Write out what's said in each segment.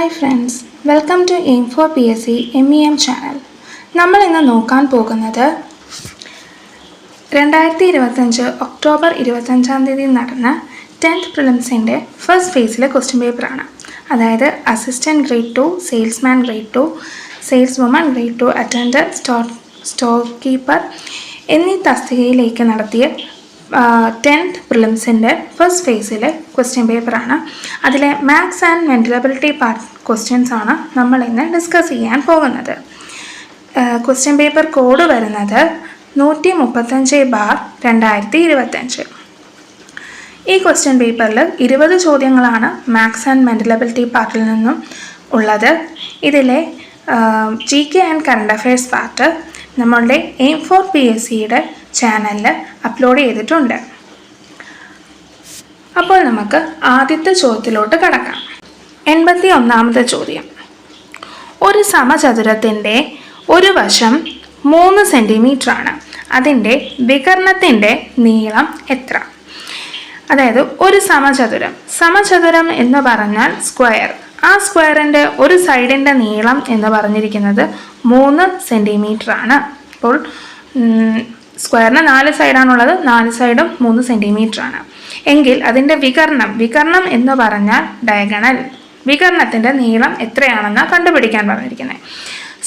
Hi friends, welcome to aim for PSC MEM channel. നമ്മൾ ഇന്ന് നോക്കാൻ പോകുന്നത് 2025 ഒക്ടോബർ 25 നടന്ന 10th പ്രിലിംസിൻ്റെ ഫസ്റ്റ് ഫേസിലെ ക്വസ്റ്റ്യൻ പേപ്പറാണ്. അതായത് assistant grade 2, salesman grade 2, sales woman grade 2, attender, store keeper എന്നീ തസ്തികയിലേക്ക് നടത്തിയ 10th പ്രിലിംസിൻ്റെ ഫസ്റ്റ് ഫേസിലെ ക്വസ്റ്റ്യൻ പേപ്പറാണ്. അതിലെ maths and mental ability part questions ആണ് നമ്മൾ ഇന്ന് ഡിസ്കസ് ചെയ്യാൻ പോകുന്നത്. ക്വസ്റ്റ്യൻ പേപ്പർ കോഡ് വരുന്നത് 135/2025. ഈ ക്വസ്റ്റ്യൻ പേപ്പറിൽ 20 ചോദ്യങ്ങളാണ് മാത്സ് ആൻഡ് മെൻ്റലബിലിറ്റി പാർട്ടിൽ നിന്നും ഉള്ളത്. ഇതിലെ GK and current affairs part നമ്മളുടെ എയിം ഫോർ PSCയുടെ ചാനലിൽ അപ്ലോഡ് ചെയ്തിട്ടുണ്ട്. അപ്പോൾ നമുക്ക് ആദ്യത്തെ ചോദ്യത്തിലോട്ട് കടക്കാം. 81ാമത്തെ ചോദ്യം. ഒരു സമചതുരത്തിൻ്റെ ഒരു വശം 3 സെൻറ്റിമീറ്റർ ആണ്. അതിൻ്റെ വികർണത്തിൻ്റെ നീളം എത്ര? അതായത് ഒരു സമചതുരം എന്ന് പറഞ്ഞാൽ സ്ക്വയർ. ആ സ്ക്വയറിൻ്റെ ഒരു സൈഡിൻ്റെ നീളം എന്ന് പറഞ്ഞിരിക്കുന്നത് 3 സെൻറ്റിമീറ്റർ ആണ്. അപ്പോൾ സ്ക്വയറിന് 4 സൈഡാണുള്ളത്, 4 സൈഡും 3 സെൻറ്റിമീറ്റർ ആണ്. എങ്കിൽ അതിൻ്റെ വികർണം എന്ന് പറഞ്ഞാൽ ഡയഗണൽ. വികർണത്തിൻ്റെ നീളം എത്രയാണെന്നാണ് കണ്ടുപിടിക്കാൻ പറഞ്ഞിരിക്കുന്നത്.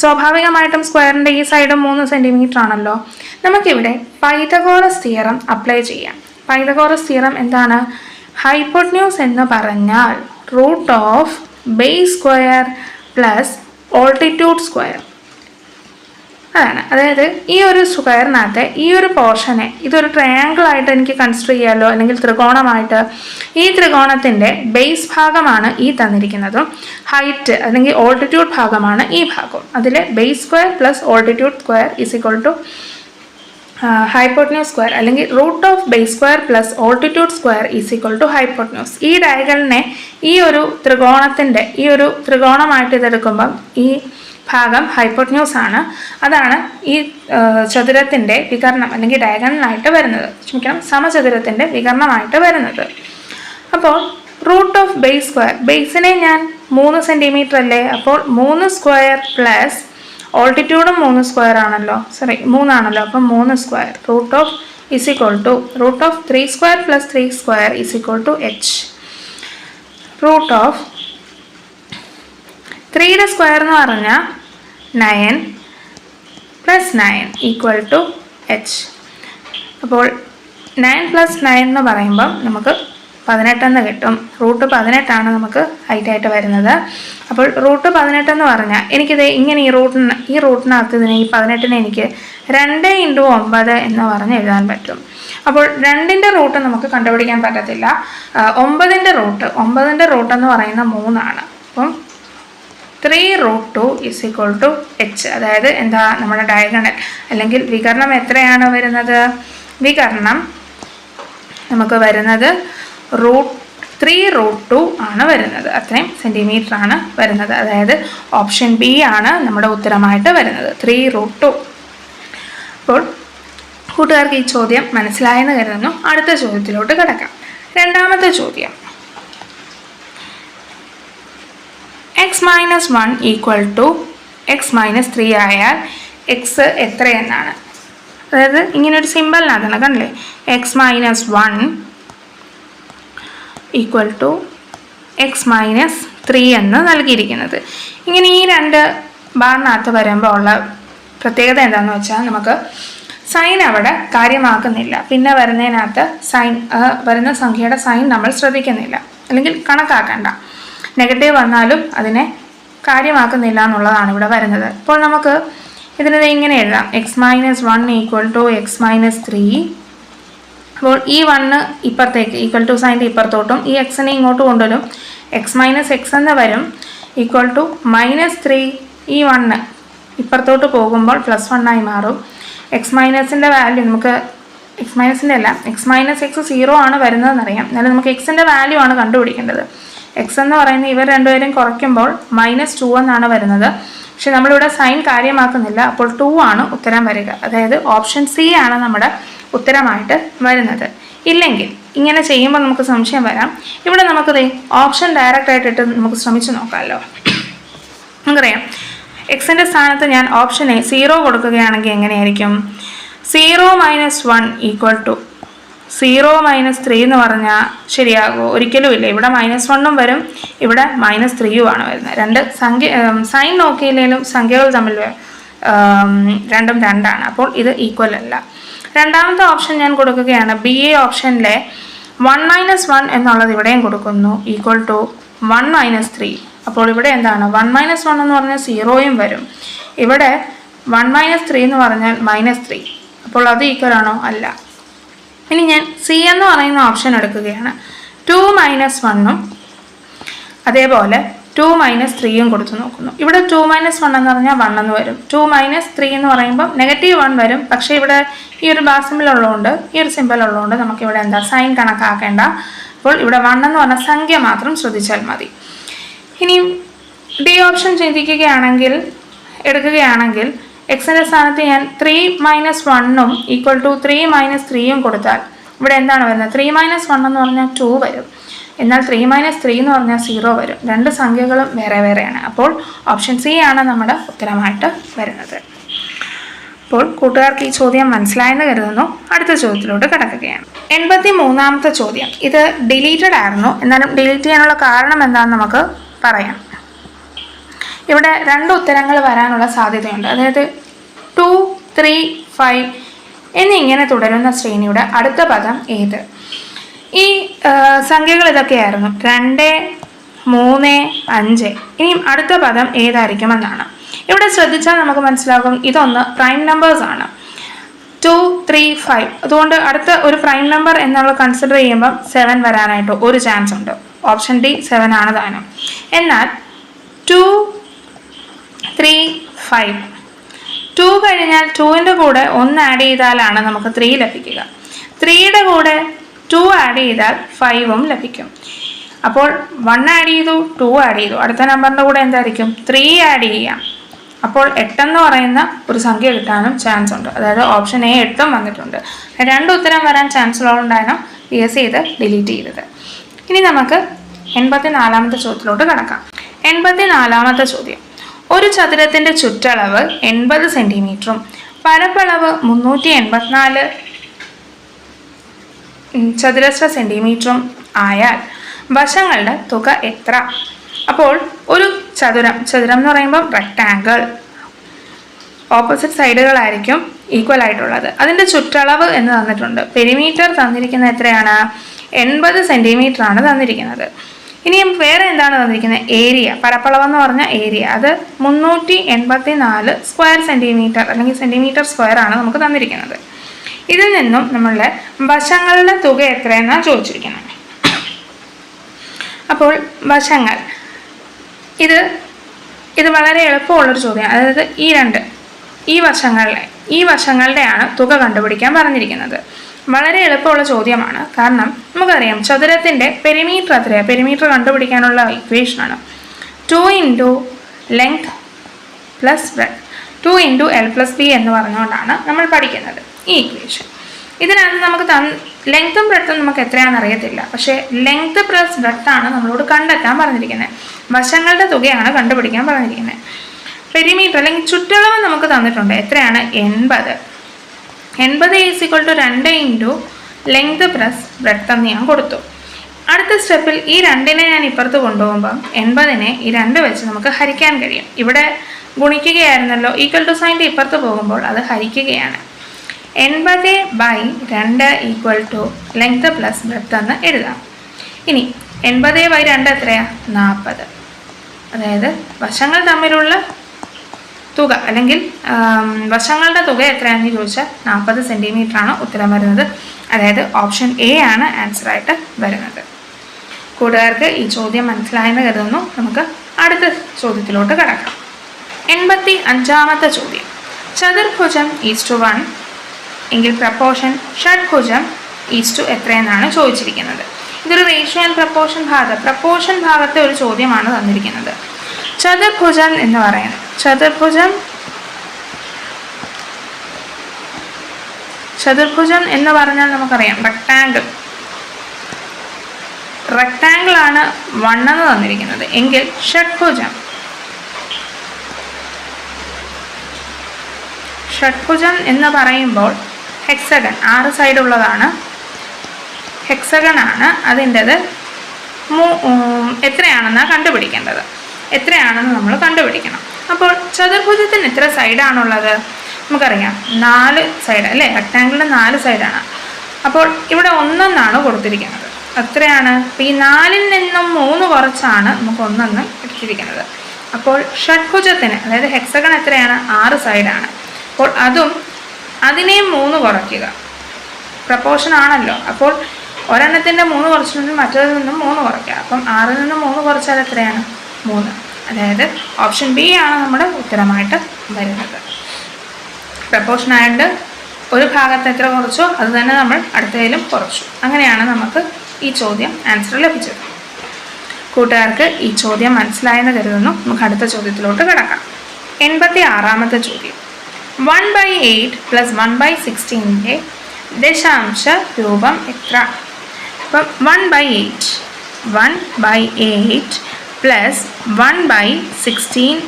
സ്വാഭാവികമായിട്ടും സ്ക്വയറിൻ്റെ ഈ സൈഡും 3 സെൻറ്റിമീറ്റർ ആണല്ലോ. നമുക്കിവിടെ പൈതഗോറസ് തിയറം അപ്ലൈ ചെയ്യാം. പൈതഗോറസ് തിയറം എന്താണ്? ഹൈപ്പോട്ന്യൂസ് എന്ന് പറഞ്ഞാൽ root of base square plus altitude square. അതാണ്. അതായത് ഈ ഒരു സ്ക്വയറിനകത്ത് ഈ ഒരു പോർഷനെ ഇതൊരു ട്രയാങ്കിൾ ആയിട്ട് എനിക്ക് കൺസിഡർ ചെയ്യാമല്ലോ, അല്ലെങ്കിൽ ത്രികോണമായിട്ട്. ഈ ത്രികോണത്തിൻ്റെ ബേസ് ഭാഗമാണ് ഈ തന്നിരിക്കുന്നതും, ഹൈറ്റ് അല്ലെങ്കിൽ ഓൾട്ടിറ്റ്യൂഡ് ഭാഗമാണ് ഈ ഭാഗവും. അതിൽ base square plus altitude square is equal to hypotenuse square, അല്ലെങ്കിൽ root of base square plus altitude square is equal to hypotenuse. ഈ ഡയഗണലിനെ ഈ ഒരു ത്രികോണമായിട്ട് ഇതെടുക്കുമ്പം ഈ ഭാഗം ഹൈപ്പോട്ന്യൂസ് ആണ്. അതാണ് ഈ ചതുരത്തിൻ്റെ വികർണം അല്ലെങ്കിൽ ഡയഗണലായിട്ട് വരുന്നത്. സമചതുരത്തിൻ്റെ വികർണമായിട്ട് വരുന്നത്. അപ്പോൾ റൂട്ട് ഓഫ് ബേസ് സ്ക്വയർ, ബേസിനെ ഞാൻ 3 സെൻറ്റിമീറ്റർ അല്ലേ, അപ്പോൾ 3 സ്ക്വയർ പ്ലസ് ഓൾട്ടിറ്റ്യൂഡും 3 സ്ക്വയർ ആണല്ലോ, 3 ആണല്ലോ. അപ്പം 3 square root of is equal to root of 3 square plus 3 square is equal to h. Root of 3യുടെ സ്ക്വയർ എന്ന് പറഞ്ഞാൽ 9 പ്ലസ് 9 ഈക്വൽ ടു h. അപ്പോൾ 9 പ്ലസ് 9 എന്ന് പറയുമ്പം നമുക്ക് 18 എന്ന് കിട്ടും. റൂട്ട് 18 നമുക്ക് ഹൈറ്റായിട്ട് വരുന്നത്. അപ്പോൾ റൂട്ട് 18 എന്ന് പറഞ്ഞാൽ എനിക്കിത് ഇങ്ങനെ ഈ റൂട്ടിനകത്ത് ഇതിനെ ഈ 18നെ എനിക്ക് 2 × 9 എന്ന് പറഞ്ഞ് എഴുതാൻ പറ്റും. അപ്പോൾ 2ൻ്റെ റൂട്ട് നമുക്ക് കണ്ടുപിടിക്കാൻ പറ്റത്തില്ല. 9ൻ്റെ റൂട്ട് എന്ന് പറയുന്ന 3 ആണ്. അപ്പം 3√2 ഈസ് ഈക്വൽ ടു h. അതായത് എന്താ, നമ്മുടെ ഡയഗണൽ അല്ലെങ്കിൽ വികർണം എത്രയാണ് വരുന്നത്? വികർണം നമുക്ക് വരുന്നത് 3√2 ആണ് വരുന്നത്. അത്രയും സെൻറ്റിമീറ്റർ ആണ് വരുന്നത്. അതായത് ഓപ്ഷൻ B ആണ് നമ്മുടെ ഉത്തരമായിട്ട് വരുന്നത്, 3√2. അപ്പോൾ കൂട്ടുകാർക്ക് ഈ ചോദ്യം മനസ്സിലായെന്ന് കരുതുന്നു. അടുത്ത ചോദ്യത്തിലോട്ട് കിടക്കാം. 2ാമത്തെ ചോദ്യം. x-1 ഈക്വൽ ടു x-3 ആയാൽ x എത്രയെന്നാണ്. അതായത് ഇങ്ങനൊരു സിമ്പിളിനകത്താണ്, കണ്ടില്ലേ, x-1 ഈക്വൽ ടു x-3 എന്ന് നൽകിയിരിക്കുന്നത്. ഇങ്ങനെ ഈ 2 ബാറിനകത്ത് വരുമ്പോൾ ഉള്ള പ്രത്യേകത എന്താണെന്ന് വെച്ചാൽ നമുക്ക് സൈൻ അവിടെ കാര്യമാക്കുന്നില്ല. പിന്നെ വരുന്ന സംഖ്യയുടെ സൈൻ നമ്മൾ ശ്രദ്ധിക്കുന്നില്ല, അല്ലെങ്കിൽ കണക്കാക്കണ്ട. നെഗറ്റീവ് വന്നാലും അതിനെ കാര്യമാക്കുന്നില്ല എന്നുള്ളതാണ് ഇവിടെ വരുന്നത്. അപ്പോൾ നമുക്ക് ഇതിനെ ഇങ്ങനെ എഴുതാം, x-1 ഈക്വൽ ടു x-3. അപ്പോൾ ഈ 1 ഇപ്പുറത്തേക്ക് ഈക്വൽ ടു സൈൻ്റെ ഇപ്പുറത്തോട്ടും ഈ എക്സിനെ ഇങ്ങോട്ട് കൊണ്ടുവരും, x എന്ന് വരും, ഈക്വൽ ടു -3. ഈ 1 ഇപ്പുറത്തോട്ട് പോകുമ്പോൾ +1 ആയി മാറും. x-ൻ്റെ വാല്യൂ നമുക്ക് x-ൻ്റെ അല്ല, x 0 ആണ് വരുന്നതെന്നറിയാം. എന്നാലും നമുക്ക് എക്സിൻ്റെ വാല്യൂ ആണ് കണ്ടുപിടിക്കേണ്ടത്. x എന്ന് പറയുന്ന ഇവർ രണ്ടുപേരും കുറയ്ക്കുമ്പോൾ -2 എന്നാണ് വരുന്നത്. പക്ഷെ നമ്മളിവിടെ സൈൻ കാര്യമാക്കുന്നില്ല. അപ്പോൾ 2 ആണ് ഉത്തരം വരിക. അതായത് ഓപ്ഷൻ C ആണ് നമ്മുടെ ഉത്തരമായിട്ട് വരുന്നത്. ഇല്ലെങ്കിൽ ഇങ്ങനെ ചെയ്യുമ്പോൾ നമുക്ക് സംശയം വരാം. ഇവിടെ നമുക്കത് ഓപ്ഷൻ ഡയറക്റ്റ് ആയിട്ട് നമുക്ക് ശ്രമിച്ചു നോക്കാമല്ലോ. നമുക്കറിയാം എക്സിൻ്റെ സ്ഥാനത്ത് ഞാൻ ഓപ്ഷൻ എ 0 കൊടുക്കുകയാണെങ്കിൽ എങ്ങനെയായിരിക്കും? 0 - 1 = 0 - 3 എന്ന് പറഞ്ഞാൽ ശരിയാകുമോ? ഒരിക്കലും ഇല്ല. ഇവിടെ -1 വരും, ഇവിടെ -3 വരുന്നത്. രണ്ട് സൈൻ നോക്കിയില്ലെങ്കിലും സംഖ്യകൾ തമ്മിൽ രണ്ടും 2ആണ്. അപ്പോൾ ഇത് ഈക്വൽ അല്ല. രണ്ടാമത്തെ ഓപ്ഷൻ ഞാൻ കൊടുക്കുകയാണ്. ബി എ ഓപ്ഷനിലെ 1 - 1 എന്നുള്ളത് ഇവിടെയും കൊടുക്കുന്നു, = 1 - 3. അപ്പോൾ ഇവിടെ എന്താണ്? 1 - 1 എന്ന് പറഞ്ഞാൽ 0യും വരും. ഇവിടെ 1 - 3 എന്ന് പറഞ്ഞാൽ -3. അപ്പോൾ അത് ഈക്വൽ ആണോ? അല്ല. ഇനി ഞാൻ സി എന്ന് പറയുന്ന ഓപ്ഷൻ എടുക്കുകയാണ്. 2 - 1ഉം അതേപോലെ 2 - 3യും കൊടുത്തു നോക്കുന്നു. ഇവിടെ 2 - 1 എന്ന് പറഞ്ഞാൽ 1 എന്ന് വരും. 2 - 3 എന്ന് പറയുമ്പോൾ -1 വരും. പക്ഷേ ഇവിടെ ഈ ഒരു ബാർ സിമ്പിൾ ഉള്ളതുകൊണ്ട്, ഈ ഒരു സിമ്പിൾ ഉള്ളതുകൊണ്ട് നമുക്കിവിടെ എന്താ സൈൻ കണക്കാക്കേണ്ട. അപ്പോൾ ഇവിടെ 1 എന്ന് പറഞ്ഞ സംഖ്യ മാത്രം ശ്രദ്ധിച്ചാൽ മതി. ഇനി ഡി ഓപ്ഷൻ എടുക്കുകയാണെങ്കിൽ എക്സിൻ്റെ സ്ഥാനത്ത് ഞാൻ 3 - 1ഉം = 3 - 3യും കൊടുത്താൽ ഇവിടെ എന്താണ് വരുന്നത്? 3 - 1 എന്ന് പറഞ്ഞാൽ 2 വരും. എന്നാൽ 3 - 3 എന്ന് പറഞ്ഞാൽ 0 വരും. രണ്ട് സംഖ്യകളും വേറെ വേറെയാണ്. അപ്പോൾ ഓപ്ഷൻ സി ആണ് നമ്മുടെ ഉത്തരമായിട്ട് വരുന്നത്. അപ്പോൾ കൂട്ടുകാർക്ക് ഈ ചോദ്യം മനസ്സിലായെന്ന് കരുതുന്നു. അടുത്ത ചോദ്യത്തിലോട്ട് കിടക്കുകയാണ്. 83ാമത്തെ ചോദ്യം. ഇത് ഡിലീറ്റഡ് ആയിരുന്നു. എന്നാലും ഡിലീറ്റ് ചെയ്യാനുള്ള കാരണം എന്താണെന്ന് നമുക്ക് പറയാം. ഇവിടെ രണ്ട് ഉത്തരങ്ങൾ വരാനുള്ള സാധ്യതയുണ്ട്. അതായത് 2, 3, 5 എന്നിങ്ങനെ തുടരുന്ന ശ്രേണിയുടെ അടുത്ത പദം ഏത്? ഈ സംഖ്യകൾ ഇതൊക്കെയായിരുന്നു: 2, 3, 5. ഇനിയും അടുത്ത പദം ഏതായിരിക്കുമെന്നാണ്. ഇവിടെ ശ്രദ്ധിച്ചാൽ നമുക്ക് മനസ്സിലാകും ഇതൊന്ന് പ്രൈം നമ്പേഴ്സ് ആണ്. 2, 3, 5. അതുകൊണ്ട് അടുത്ത ഒരു പ്രൈം നമ്പർ എന്നുള്ള കൺസിഡർ ചെയ്യുമ്പം 7 വരാനായിട്ട് ഒരു ചാൻസ് ഉണ്ട്. ഓപ്ഷൻ ഡി 7 ആണ് താനും. എന്നാൽ 2, 3, 5. 2 കഴിഞ്ഞാൽ 2ൻ്റെ കൂടെ 1 ആഡ് ചെയ്താലാണ് നമുക്ക് 3 ലഭിക്കുക. 3യുടെ കൂടെ 2 ആഡ് ചെയ്താൽ 5ഉം ലഭിക്കും. അപ്പോൾ 1 ആഡ് ചെയ്തു, 2 ആഡ് ചെയ്തു. അടുത്ത നമ്പറിൻ്റെ കൂടെ എന്തായിരിക്കും? 3 ആഡ് ചെയ്യാം. അപ്പോൾ 8 എന്ന് പറയുന്ന ഒരു സംഖ്യ കിട്ടാനും ചാൻസ് ഉണ്ട്. അതായത് ഓപ്ഷൻ എ 8ഉം വന്നിട്ടുണ്ട്. രണ്ട് ഉത്തരം വരാൻ ചാൻസ് ഉള്ളതുകൊണ്ടാണ് PSC ഇത് ഡിലീറ്റ് ചെയ്തത്. ഇനി നമുക്ക് 84ാമത്തെ ചോദ്യത്തിലോട്ട് കടക്കാം. 84ാമത്തെ ചോദ്യം. ഒരു ചതുരത്തിൻ്റെ ചുറ്റളവ് 80 സെൻറ്റിമീറ്ററും പരപ്പളവ് 384 ചതുരശ്ര സെൻറ്റിമീറ്ററും ആയാൽ വശങ്ങളുടെ തുക എത്ര? അപ്പോൾ ഒരു ചതുരം എന്ന് പറയുമ്പം റെക്റ്റാങ്കിൾ, ഓപ്പോസിറ്റ് സൈഡുകളായിരിക്കും ഈക്വൽ ആയിട്ടുള്ളത്. അതിൻ്റെ ചുറ്റളവ് എന്ന് തന്നിട്ടുണ്ട്. പെരിമീറ്റർ തന്നിരിക്കുന്നത് എത്രയാണ്? 80 സെൻറ്റിമീറ്റർ ആണ് തന്നിരിക്കുന്നത്. ഇനിയും വേറെ എന്താണ് തന്നിരിക്കുന്നത്? ഏരിയ, പരപ്പളവെന്ന് പറഞ്ഞ ഏരിയ, അത് 384 സ്ക്വയർ സെൻറ്റിമീറ്റർ അല്ലെങ്കിൽ സെൻറ്റിമീറ്റർ സ്ക്വയർ ആണ് നമുക്ക് തന്നിരിക്കുന്നത്. ഇതിൽ നിന്നും നമ്മളുടെ വശങ്ങളുടെ തുക എത്രയെന്നാണ് ചോദിച്ചിരിക്കുന്നത്. അപ്പോൾ വശങ്ങൾ, ഇത് വളരെ എളുപ്പമുള്ളൊരു ചോദ്യമാണ്. അതായത് ഈ വശങ്ങളുടെയാണ് തുക കണ്ടുപിടിക്കാൻ പറഞ്ഞിരിക്കുന്നത്. വളരെ എളുപ്പമുള്ള ചോദ്യമാണ്. കാരണം നമുക്കറിയാം ചതുരത്തിൻ്റെ പെരിമീറ്റർ എത്രയാണ്? പെരിമീറ്റർ കണ്ടുപിടിക്കാനുള്ള ഇക്വേഷനാണ് 2 × ലെങ്ത് പ്ലസ് ബ്രെഡ്ത്ത്, 2 × L+B എന്ന് പറഞ്ഞുകൊണ്ടാണ് നമ്മൾ പഠിക്കുന്നത് ഈ ഇക്വേഷൻ. ഇതിനകത്ത് നമുക്ക് ലെങ്ത്തും ബ്രെഡ്ത്തും നമുക്ക് എത്രയാണെന്ന് അറിയത്തില്ല. പക്ഷേ ലെങ്ത് പ്ലസ് ബ്രെഡ്ത്താണ് നമ്മളോട് കണ്ടെത്താൻ പറഞ്ഞിരിക്കുന്നത്. വശങ്ങളുടെ തുകയാണ് കണ്ടുപിടിക്കാൻ പറഞ്ഞിരിക്കുന്നത്. പെരിമീറ്റർ അല്ലെങ്കിൽ ചുറ്റളവ് നമുക്ക് തന്നിട്ടുണ്ട്. എത്രയാണ്? 80. 80 = 2 × ലെങ്ത് പ്ലസ് ബ്രെഡ്ത്ത് എന്ന് ഞാൻ കൊടുത്തു. അടുത്ത സ്റ്റെപ്പിൽ ഈ 2നെ ഞാൻ ഇപ്പുറത്ത് കൊണ്ടുപോകുമ്പം 80നെ ഈ 2 വെച്ച് നമുക്ക് ഹരിക്കാൻ കഴിയും. ഇവിടെ ഗുണിക്കുകയായിരുന്നല്ലോ, ഈക്വൽ ടു സൈൻ്റെ ഇപ്പുറത്ത് പോകുമ്പോൾ അത് ഹരിക്കുകയാണ്. 80/2 = ലെങ്ത് പ്ലസ് ബ്രെഡ്ത്ത് എന്ന് എഴുതാം. ഇനി 80/2 എത്രയാണ്? 40. അതായത് വശങ്ങൾ തമ്മിലുള്ള തുക അല്ലെങ്കിൽ വശങ്ങളുടെ തുക എത്രയാണെന്ന് ചോദിച്ചാൽ 40 സെൻറ്റിമീറ്റർ ആണ് ഉത്തരം വരുന്നത്. അതായത് ഓപ്ഷൻ എ ആണ് ആൻസറായിട്ട് വരുന്നത്. കൂട്ടുകാർക്ക് ഈ ചോദ്യം മനസ്സിലായെന്ന് കരുതുന്നു. നമുക്ക് അടുത്ത ചോദ്യത്തിലോട്ട് കടക്കാം. 85ാമത്തെ ചോദ്യം. ചതുർഭുജം (1) എങ്കിൽ പ്രപ്പോർഷൻ ഷഡ്ഭുജം (2) എത്രയെന്നാണ് ചോദിച്ചിരിക്കുന്നത്. ഇതൊരു റേഷ്യോ ആൻഡ് പ്രപ്പോർഷൻ ഭാഗത്തെ ഒരു ചോദ്യമാണ് തന്നിരിക്കുന്നത്. ചതുർഭുജം എന്ന് പറയുന്നത് ചതുർഭുജം എന്ന് പറഞ്ഞാൽ നമുക്കറിയാം റെക്റ്റാങ്കിൾ ആണ് 1 എന്ന് തന്നിരിക്കുന്നത്. എങ്കിൽ ഷഡ്ഭുജം ഷഡ്ഭുജം എന്ന് പറയുമ്പോൾ ഹെക്സഗൺ 6 സൈഡുള്ളതാണ്, ഹെക്സഗൺ ആണ്. അതിൻ്റെത് എത്രയാണെന്നാണ് കണ്ടുപിടിക്കേണ്ടത്. എത്രയാണെന്ന് നമ്മൾ കണ്ടുപിടിക്കണം. അപ്പോൾ ചതുർഭുജത്തിന് എത്ര സൈഡാണുള്ളത്? നമുക്കറിയാം 4 സൈഡ് അല്ലേ, റെക്ടാങ്കിളിന് 4 സൈഡാണ്. അപ്പോൾ ഇവിടെ 1 കൊടുത്തിരിക്കുന്നത്. എത്രയാണ്? ഈ 4-ൽ നിന്നും 3 കുറച്ചാണ് നമുക്ക് 1 എടുത്തിരിക്കുന്നത്. അപ്പോൾ ഷഡ്ഭുജത്തിന് അതായത് ഹെക്സഗൺ എത്രയാണ്? 6 സൈഡാണ്. അപ്പോൾ അതിനെ 3 കുറയ്ക്കുക. പ്രപ്പോർഷൻ ആണല്ലോ. അപ്പോൾ ഒരെണ്ണത്തിൻ്റെ 3 കുറച്ചിട്ടുണ്ടെങ്കിൽ മറ്റൊരിൽ നിന്നും 3 കുറയ്ക്കുക. അപ്പം 6-ൽ നിന്നും 3 കുറച്ചാൽ എത്രയാണ്? 3. അതായത് ഓപ്ഷൻ ബി ആണ് നമ്മുടെ ഉത്തരമായിട്ട് വരുന്നത്. പ്രപ്പോർഷൻ ആയിട്ട് ഒരു ഭാഗത്ത് എത്ര കുറച്ചോ അത് തന്നെ നമ്മൾ അടുത്തതിലും കുറച്ചു. അങ്ങനെയാണ് നമുക്ക് ഈ ചോദ്യം ആൻസർ ലഭിച്ചത്. കൂട്ടുകാർക്ക് ഈ ചോദ്യം മനസ്സിലായെന്ന് കരുതുന്നു. നമുക്ക് അടുത്ത ചോദ്യത്തിലോട്ട് കിടക്കാം. 86ാമത്തെ ചോദ്യം. 1/8 + 1/16 ദശാംശ രൂപം എത്ര? അപ്പം 1/8 + 1/16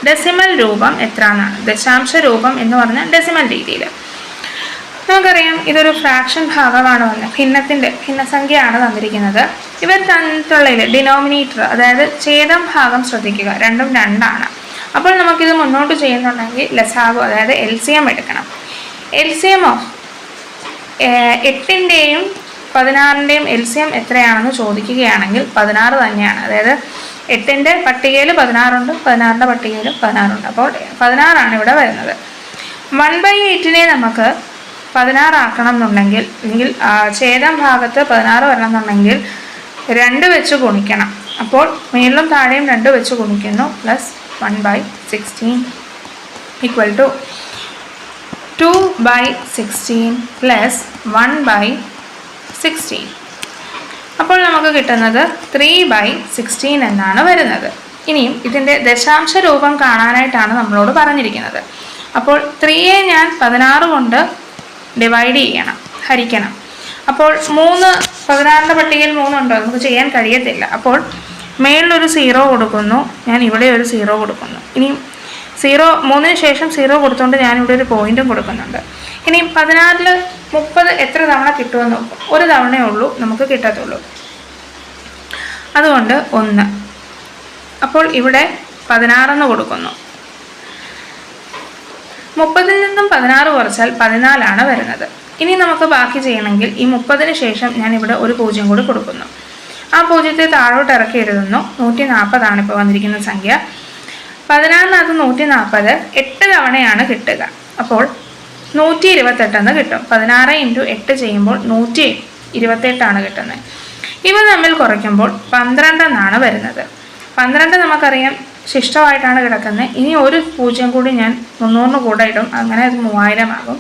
ഡെസിമൽ രൂപം എത്ര എന്നാണ്. ദശാംശ രൂപം എന്ന് പറഞ്ഞാൽ ഡെസിമൽ രീതിയിൽ. നമുക്കറിയാം ഇതൊരു ഫ്രാക്ഷൻ ഭാഗമാണ് വന്നത്. ഭിന്നസംഖ്യയാണ് തന്നിരിക്കുന്നത്. ഇവർ തന്നിട്ടുള്ളതിൽ ഡിനോമിനേറ്റർ അതായത് ഛേദം ഭാഗം ശ്രദ്ധിക്കുക. രണ്ടും 2 അപ്പോൾ നമുക്കിത് മുന്നോട്ട് ചെയ്യുന്നുണ്ടെങ്കിൽ ലസാഗു അതായത് LCM എടുക്കണം. LCM ഓഫ് 8-ൻ്റെയും 16-ൻ്റെയും LCM എത്രയാണെന്ന് ചോദിക്കുകയാണെങ്കിൽ 16 തന്നെയാണ്. അതായത് 8-ൻ്റെ പട്ടികയിൽ 16 ഉണ്ട്, 16-ൻ്റെ പട്ടികയിലും 16 ഉണ്ട്. അപ്പോൾ 16 ഇവിടെ വരുന്നത്. 1/8 നമുക്ക് 16 ആക്കണം എന്നുണ്ടെങ്കിൽ, അല്ലെങ്കിൽ ഛേദം ഭാഗത്ത് 16 വരണം എന്നുണ്ടെങ്കിൽ 2 വെച്ച് ഗുണിക്കണം. അപ്പോൾ മേളിലും താഴെയും 2 വെച്ച് ഗുണിക്കുന്നു. + 1/16 = 2/16 + 1/16. അപ്പോൾ നമുക്ക് കിട്ടുന്നത് 3/16 എന്നാണ് വരുന്നത്. ഇനിയും ഇതിൻ്റെ ദശാംശ രൂപം കാണാനായിട്ടാണ് നമ്മളോട് പറഞ്ഞിരിക്കുന്നത്. അപ്പോൾ 3യെ ഞാൻ 16 കൊണ്ട് ഡിവൈഡ് ചെയ്യണം, ഹരിക്കണം. അപ്പോൾ 16-ൻ്റെ പട്ടികയിൽ 3 ഉണ്ടോ? നമുക്ക് ചെയ്യാൻ കഴിയത്തില്ല. അപ്പോൾ മേളിലൊരു 0 കൊടുക്കുന്നു, ഞാൻ ഇവിടെ ഒരു 0 കൊടുക്കുന്നു. ഇനി 3-ന് ശേഷം 0 കൊടുത്തുകൊണ്ട് ഞാനിവിടെ ഒരു പോയിന്റും കൊടുക്കുന്നുണ്ട്. ഇനി 16-ൽ 30 എത്ര തവണ കിട്ടുമെന്ന് നോക്കും. ഒരു തവണയേ ഉള്ളൂ നമുക്ക് കിട്ടത്തുള്ളൂ, അതുകൊണ്ട് 1. അപ്പോൾ ഇവിടെ 16 എന്ന് കൊടുക്കുന്നു. 30-ൽ നിന്നും 16 കുറച്ചാൽ 14 വരുന്നത്. ഇനി നമുക്ക് ബാക്കി ചെയ്യണമെങ്കിൽ ഈ 30-ന് ശേഷം ഞാൻ ഇവിടെ ഒരു 0 കൂടി കൊടുക്കുന്നു. ആ 0ത്തെ താഴോട്ട് ഇറക്കി എഴുതുന്നു. 140 ഇപ്പോൾ വന്നിരിക്കുന്ന സംഖ്യ. 16-നകത്ത് 140 8 തവണയാണ് കിട്ടുക. അപ്പോൾ 128 എന്ന് കിട്ടും. 16 × 8 ചെയ്യുമ്പോൾ 128 കിട്ടുന്നത്. ഇവ തമ്മിൽ കുറയ്ക്കുമ്പോൾ 12 എന്നാണ് വരുന്നത്. 12 നമുക്കറിയാം ശിഷ്ടമായിട്ടാണ് കിടക്കുന്നത്. ഇനി ഒരു 0 കൂടി ഞാൻ 300 കൂടെ ഇടും, അങ്ങനെ അത് 3000 ആകും.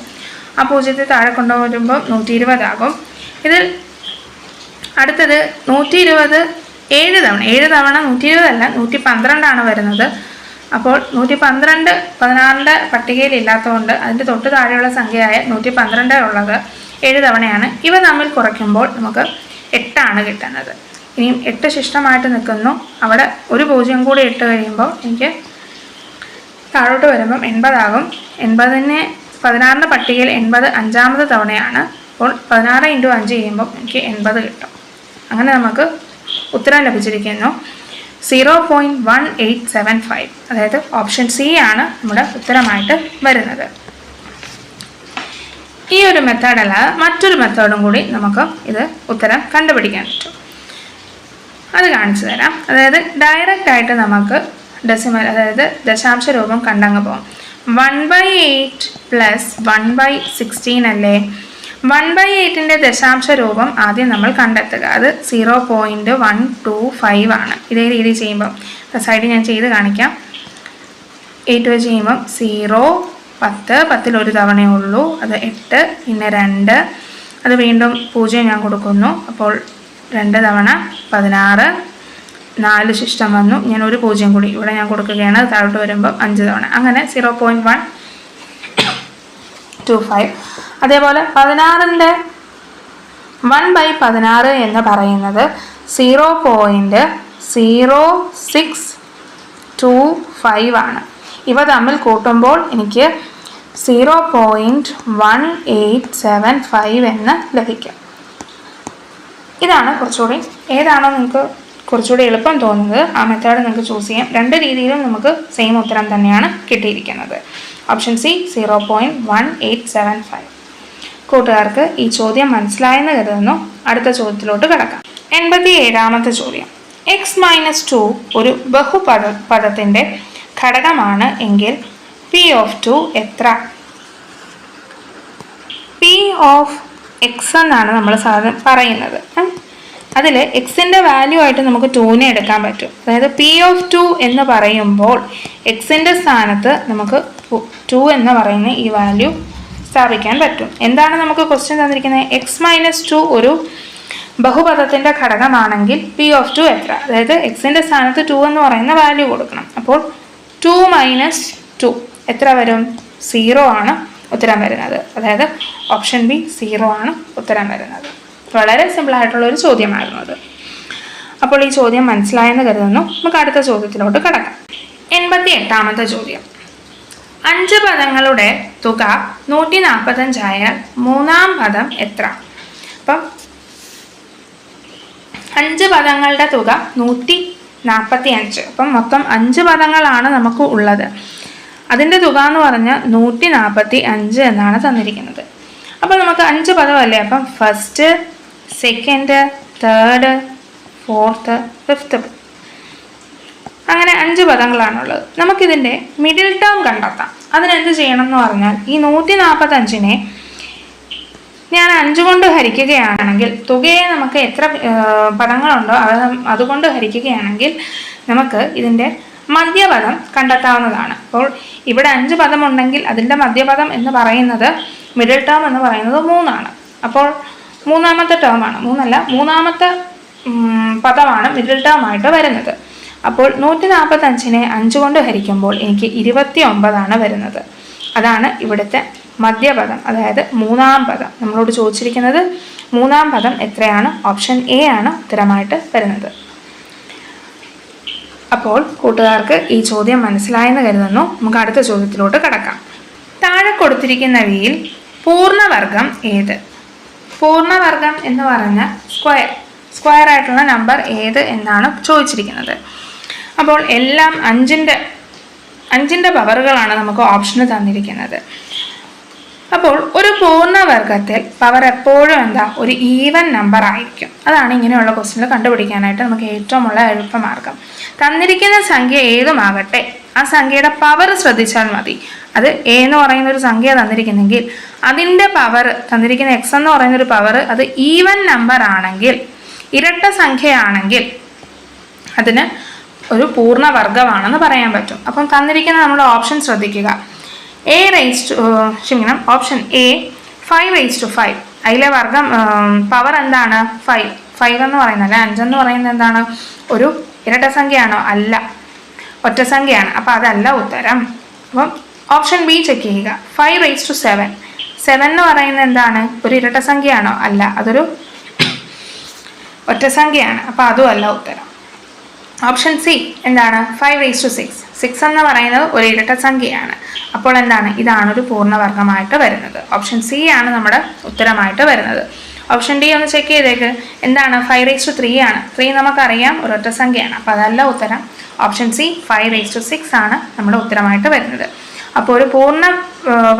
ആ 0ത്തെ താഴെ കൊണ്ടുവരുമ്പോൾ 120 ആകും. ഇതിൽ അടുത്തത് 120 7 തവണ 120 അല്ല 112 വരുന്നത്. അപ്പോൾ 112 16-ൻ്റെ പട്ടികയിൽ ഇല്ലാത്തതുകൊണ്ട് അതിൻ്റെ തൊട്ട് താഴെയുള്ള സംഖ്യയായ 112 ഉള്ളത് 7 തവണയാണ്. ഇവ തമ്മിൽ കുറയ്ക്കുമ്പോൾ നമുക്ക് 8 കിട്ടുന്നത്. ഇനിയും 8 ശിഷ്ടമായിട്ട് നിൽക്കുന്നു. അവിടെ ഒരു 0 കൂടി ഇട്ട് കഴിയുമ്പോൾ എനിക്ക് താഴോട്ട് വരുമ്പം 80 ആകും. 80-ന് 16-ൻ്റെ പട്ടികയിൽ 80 5-ാമത് തവണയാണ്. അപ്പോൾ 16 × 5 ചെയ്യുമ്പോൾ എനിക്ക് 80 കിട്ടും. അങ്ങനെ നമുക്ക് ഉത്തരം ലഭിച്ചിരിക്കുന്നു 0.1875. അതായത് ഓപ്ഷൻ സി ആണ് നമ്മുടെ ഉത്തരമായിട്ട് വരുന്നത്. ഈ ഒരു മെത്തേഡല്ല, മറ്റൊരു മെത്തേഡും കൂടി നമുക്ക് ഇത് ഉത്തരം കണ്ടുപിടിക്കാൻ പറ്റും. അത് കാണിച്ചു തരാം. അതായത് ഡയറക്റ്റ് ആയിട്ട് നമുക്ക് ഡെസിമൽ അതായത് ദശാംശ രൂപം കണ്ടങ്ങ് പോകാം. 1/8 + 1/16 അല്ലേ? 1/8-ൻ്റെ ദശാംശ രൂപം ആദ്യം നമ്മൾ കണ്ടെത്തുക. അത് 0.125 ആണ്. ഇതേ രീതി ചെയ്യുമ്പം സൈഡിൽ ഞാൻ ചെയ്ത് കാണിക്കാം. 8 വെച്ച് ചെയ്യുമ്പം 0 10 10-ൽ ഒരു തവണയേ ഉള്ളൂ, അത് 8, പിന്നെ 2, അത് വീണ്ടും 0 ഞാൻ കൊടുക്കുന്നു. അപ്പോൾ 2 തവണ 16, 4 ശിഷ്ടം വന്നു. ഞാൻ ഒരു 0 കൂടി ഇവിടെ ഞാൻ കൊടുക്കുകയാണ്. താഴോട്ട് വരുമ്പോൾ 5 തവണ, അങ്ങനെ 0.125. അതേപോലെ 16-ൻ്റെ 1/16 എന്ന് പറയുന്നത് 0.0625 ആണ്. ഇവ തമ്മിൽ കൂട്ടുമ്പോൾ എനിക്ക് 0.1875 എന്ന് ലഭിക്കും. ഇതാണ് കുറച്ചുകൂടി, ഏതാണോ നിങ്ങൾക്ക് കുറച്ചുകൂടി എളുപ്പം തോന്നുന്നത് ആ മെത്തേഡ് നിങ്ങൾക്ക് ചൂസ് ചെയ്യാം. രണ്ട് രീതിയിലും നമുക്ക് സെയിം ഉത്തരം തന്നെയാണ് കിട്ടിയിരിക്കുന്നത്. Option C 0.1875. കൂട്ടുകാർക്ക് ഈ ചോദ്യം മനസ്സിലായെന്ന് കരുതുന്നു. അടുത്ത ചോദ്യത്തിലോട്ട് കിടക്കാം. 87ാമത്തെ ചോദ്യം. x-2 ഒരു ബഹുപദത്തിൻ്റെ ഘടകമാണ് എങ്കിൽ p of 2 എത്ര? p of x എന്നാണ് നമ്മൾ സാധാരണ പറയുന്നത്. അതിൽ എക്സിൻ്റെ വാല്യൂ ആയിട്ട് നമുക്ക് 2നെ എടുക്കാൻ പറ്റും. അതായത് p of 2 എന്ന് പറയുമ്പോൾ എക്സിൻ്റെ സ്ഥാനത്ത് നമുക്ക് 2 എന്ന് പറയുന്ന ഈ വാല്യൂ സ്ഥാപിക്കാൻ പറ്റും. എന്താണ് നമുക്ക് ക്വസ്റ്റ്യൻ തന്നിരിക്കുന്നത്? x-2 ഒരു ബഹുപദത്തിൻ്റെ ഘടകമാണെങ്കിൽ p of 2 എത്ര? അതായത് എക്സിൻ്റെ സ്ഥാനത്ത് 2 എന്ന് പറയുന്ന വാല്യൂ കൊടുക്കണം. അപ്പോൾ 2 - 2 എത്ര വരും? 0 ആണ് ഉത്തരം വരുന്നത്. അതായത് ഓപ്ഷൻ ബി 0 ആണ് ഉത്തരം വരുന്നത്. വളരെ സിമ്പിളായിട്ടുള്ള ഒരു ചോദ്യമായിരുന്നു അത്. അപ്പോൾ ഈ ചോദ്യം മനസ്സിലായെന്ന് കരുതുന്നു. നമുക്ക് അടുത്ത ചോദ്യത്തിലോട്ട് കടക്കാം. 88ാമത്തെ ചോദ്യം. 5 പദങ്ങളുടെ തുക 145 ആയാൽ മൂന്നാം പദം എത്ര? അപ്പം 5 പദങ്ങളുടെ തുക 145. അപ്പം മൊത്തം 5 പദങ്ങളാണ് നമുക്ക് ഉള്ളത്. അതിൻ്റെ തുക എന്ന് പറഞ്ഞാൽ 145 എന്നാണ് തന്നിരിക്കുന്നത്. അപ്പം നമുക്ക് 5 പദമല്ലേ? അപ്പം first, second, third, fourth, fifth, അങ്ങനെ 5 പദങ്ങളാണുള്ളത്. നമുക്കിതിൻ്റെ മിഡിൽ ടേം കണ്ടെത്താം. അതിനെന്ത് ചെയ്യണം എന്ന് പറഞ്ഞാൽ ഈ 145നെ ഞാൻ 5 കൊണ്ട് ഹരിക്കുകയാണെങ്കിൽ, തുകയെ നമുക്ക് എത്ര പദങ്ങളുണ്ടോ അതുകൊണ്ട് ഹരിക്കുകയാണെങ്കിൽ നമുക്ക് ഇതിൻ്റെ മധ്യപദം കണ്ടെത്താവുന്നതാണ്. അപ്പോൾ ഇവിടെ 5 പദമുണ്ടെങ്കിൽ അതിൻ്റെ മധ്യപദം എന്ന് പറയുന്നത്, മിഡിൽ ടേം എന്ന് പറയുന്നത് 3 ആണ്. അപ്പോൾ മൂന്നാമത്തെ ടേമാണ്, 3 അല്ല, മൂന്നാമത്തെ പദമാണ് മിഡിൽ ടേം ആയിട്ട് വരുന്നത്. അപ്പോൾ 145നെ 5 കൊണ്ട് ഹരിക്കുമ്പോൾ എനിക്ക് 29 വരുന്നത്. അതാണ് ഇവിടുത്തെ മധ്യപദം, അതായത് മൂന്നാം പദം. നമ്മളോട് ചോദിച്ചിരിക്കുന്നത് മൂന്നാം പദം എത്രയാണ്? ഓപ്ഷൻ എ ആണ് ഉത്തരമായിട്ട് വരുന്നത്. അപ്പോൾ കൂട്ടുകാർക്ക് ഈ ചോദ്യം മനസ്സിലായെന്ന് കരുതുന്നു. നമുക്ക് അടുത്ത ചോദ്യത്തിലോട്ട് കടക്കാം. താഴെ കൊടുത്തിരിക്കുന്നവയിൽ പൂർണ്ണവർഗം ഏത്? പൂർണ്ണവർഗം എന്ന് പറഞ്ഞ സ്ക്വയർ ആയിട്ടുള്ള നമ്പർ ഏത് എന്നാണ് ചോദിച്ചിരിക്കുന്നത്. അപ്പോൾ എല്ലാം 5ൻ്റെ പവറുകളാണ് നമുക്ക് ഓപ്ഷന് തന്നിരിക്കുന്നത്. അപ്പോൾ ഒരു പൂർണ്ണവർഗത്തിൽ പവർ എപ്പോഴും എന്താ? ഒരു ഈവൻ നമ്പർ ആയിരിക്കും. അതാണ് ഇങ്ങനെയുള്ള ക്വസ്റ്റ്യനിൽ കണ്ടുപിടിക്കാനായിട്ട് നമുക്ക് ഏറ്റവും ഉള്ള എളുപ്പമാർഗം. തന്നിരിക്കുന്ന സംഖ്യ ഏതുമാകട്ടെ ആ സംഖ്യയുടെ പവർ ശ്രദ്ധിച്ചാൽ മതി. അത് എ എന്ന് പറയുന്ന ഒരു സംഖ്യ തന്നിരിക്കുന്നെങ്കിൽ അതിൻ്റെ പവർ, തന്നിരിക്കുന്ന എക്സ് എന്ന് പറയുന്ന ഒരു പവർ, അത് ഈവൻ നമ്പർ ആണെങ്കിൽ, ഇരട്ട സംഖ്യയാണെങ്കിൽ അതിന് ഒരു പൂർണ്ണവർഗമാണെന്ന് പറയാൻ പറ്റും. അപ്പം തന്നിരിക്കുന്ന നമ്മുടെ ഓപ്ഷൻ ശ്രദ്ധിക്കുക. Option A 5/5. അതിലെ വർഗം പവർ എന്താണ്? 5 എന്ന് പറയുന്നത്, അല്ല 5 എന്ന് പറയുന്നത് എന്താണ്? ഒരു ഇരട്ട സംഖ്യയാണോ? അല്ല, ഒറ്റ സംഖ്യയാണ്. അപ്പം അതല്ല ഉത്തരം. അപ്പം ഓപ്ഷൻ ബി ചെക്ക് ചെയ്യുക. 5/7. 7 എന്ന് പറയുന്നത് എന്താണ്? ഒരു ഇരട്ട സംഖ്യയാണോ? അല്ല, അതൊരു ഒറ്റ സംഖ്യയാണ്. അപ്പം അതും അല്ല ഉത്തരം. ഓപ്ഷൻ സി എന്താണ്? 5/6. 6 എന്ന് പറയുന്നത് ഒരു ഇരട്ട സംഖ്യയാണ്. അപ്പോൾ എന്താണ്? ഇതാണ് ഒരു പൂർണ്ണവർഗമായിട്ട് വരുന്നത്. ഓപ്ഷൻ സി ആണ് നമ്മുടെ ഉത്തരമായിട്ട് വരുന്നത്. ഓപ്ഷൻ ഡി ഒന്ന് ചെക്ക് ചെയ്തേക്ക്. എന്താണ്? 5/3 ആണ്. 3 നമുക്കറിയാം ഒരൊറ്റ സംഖ്യയാണ്. അപ്പോൾ അതല്ല ഉത്തരം. ഓപ്ഷൻ സി 5/6 ആണ് നമ്മുടെ ഉത്തരമായിട്ട് വരുന്നത്. അപ്പോൾ ഒരു പൂർണ്ണ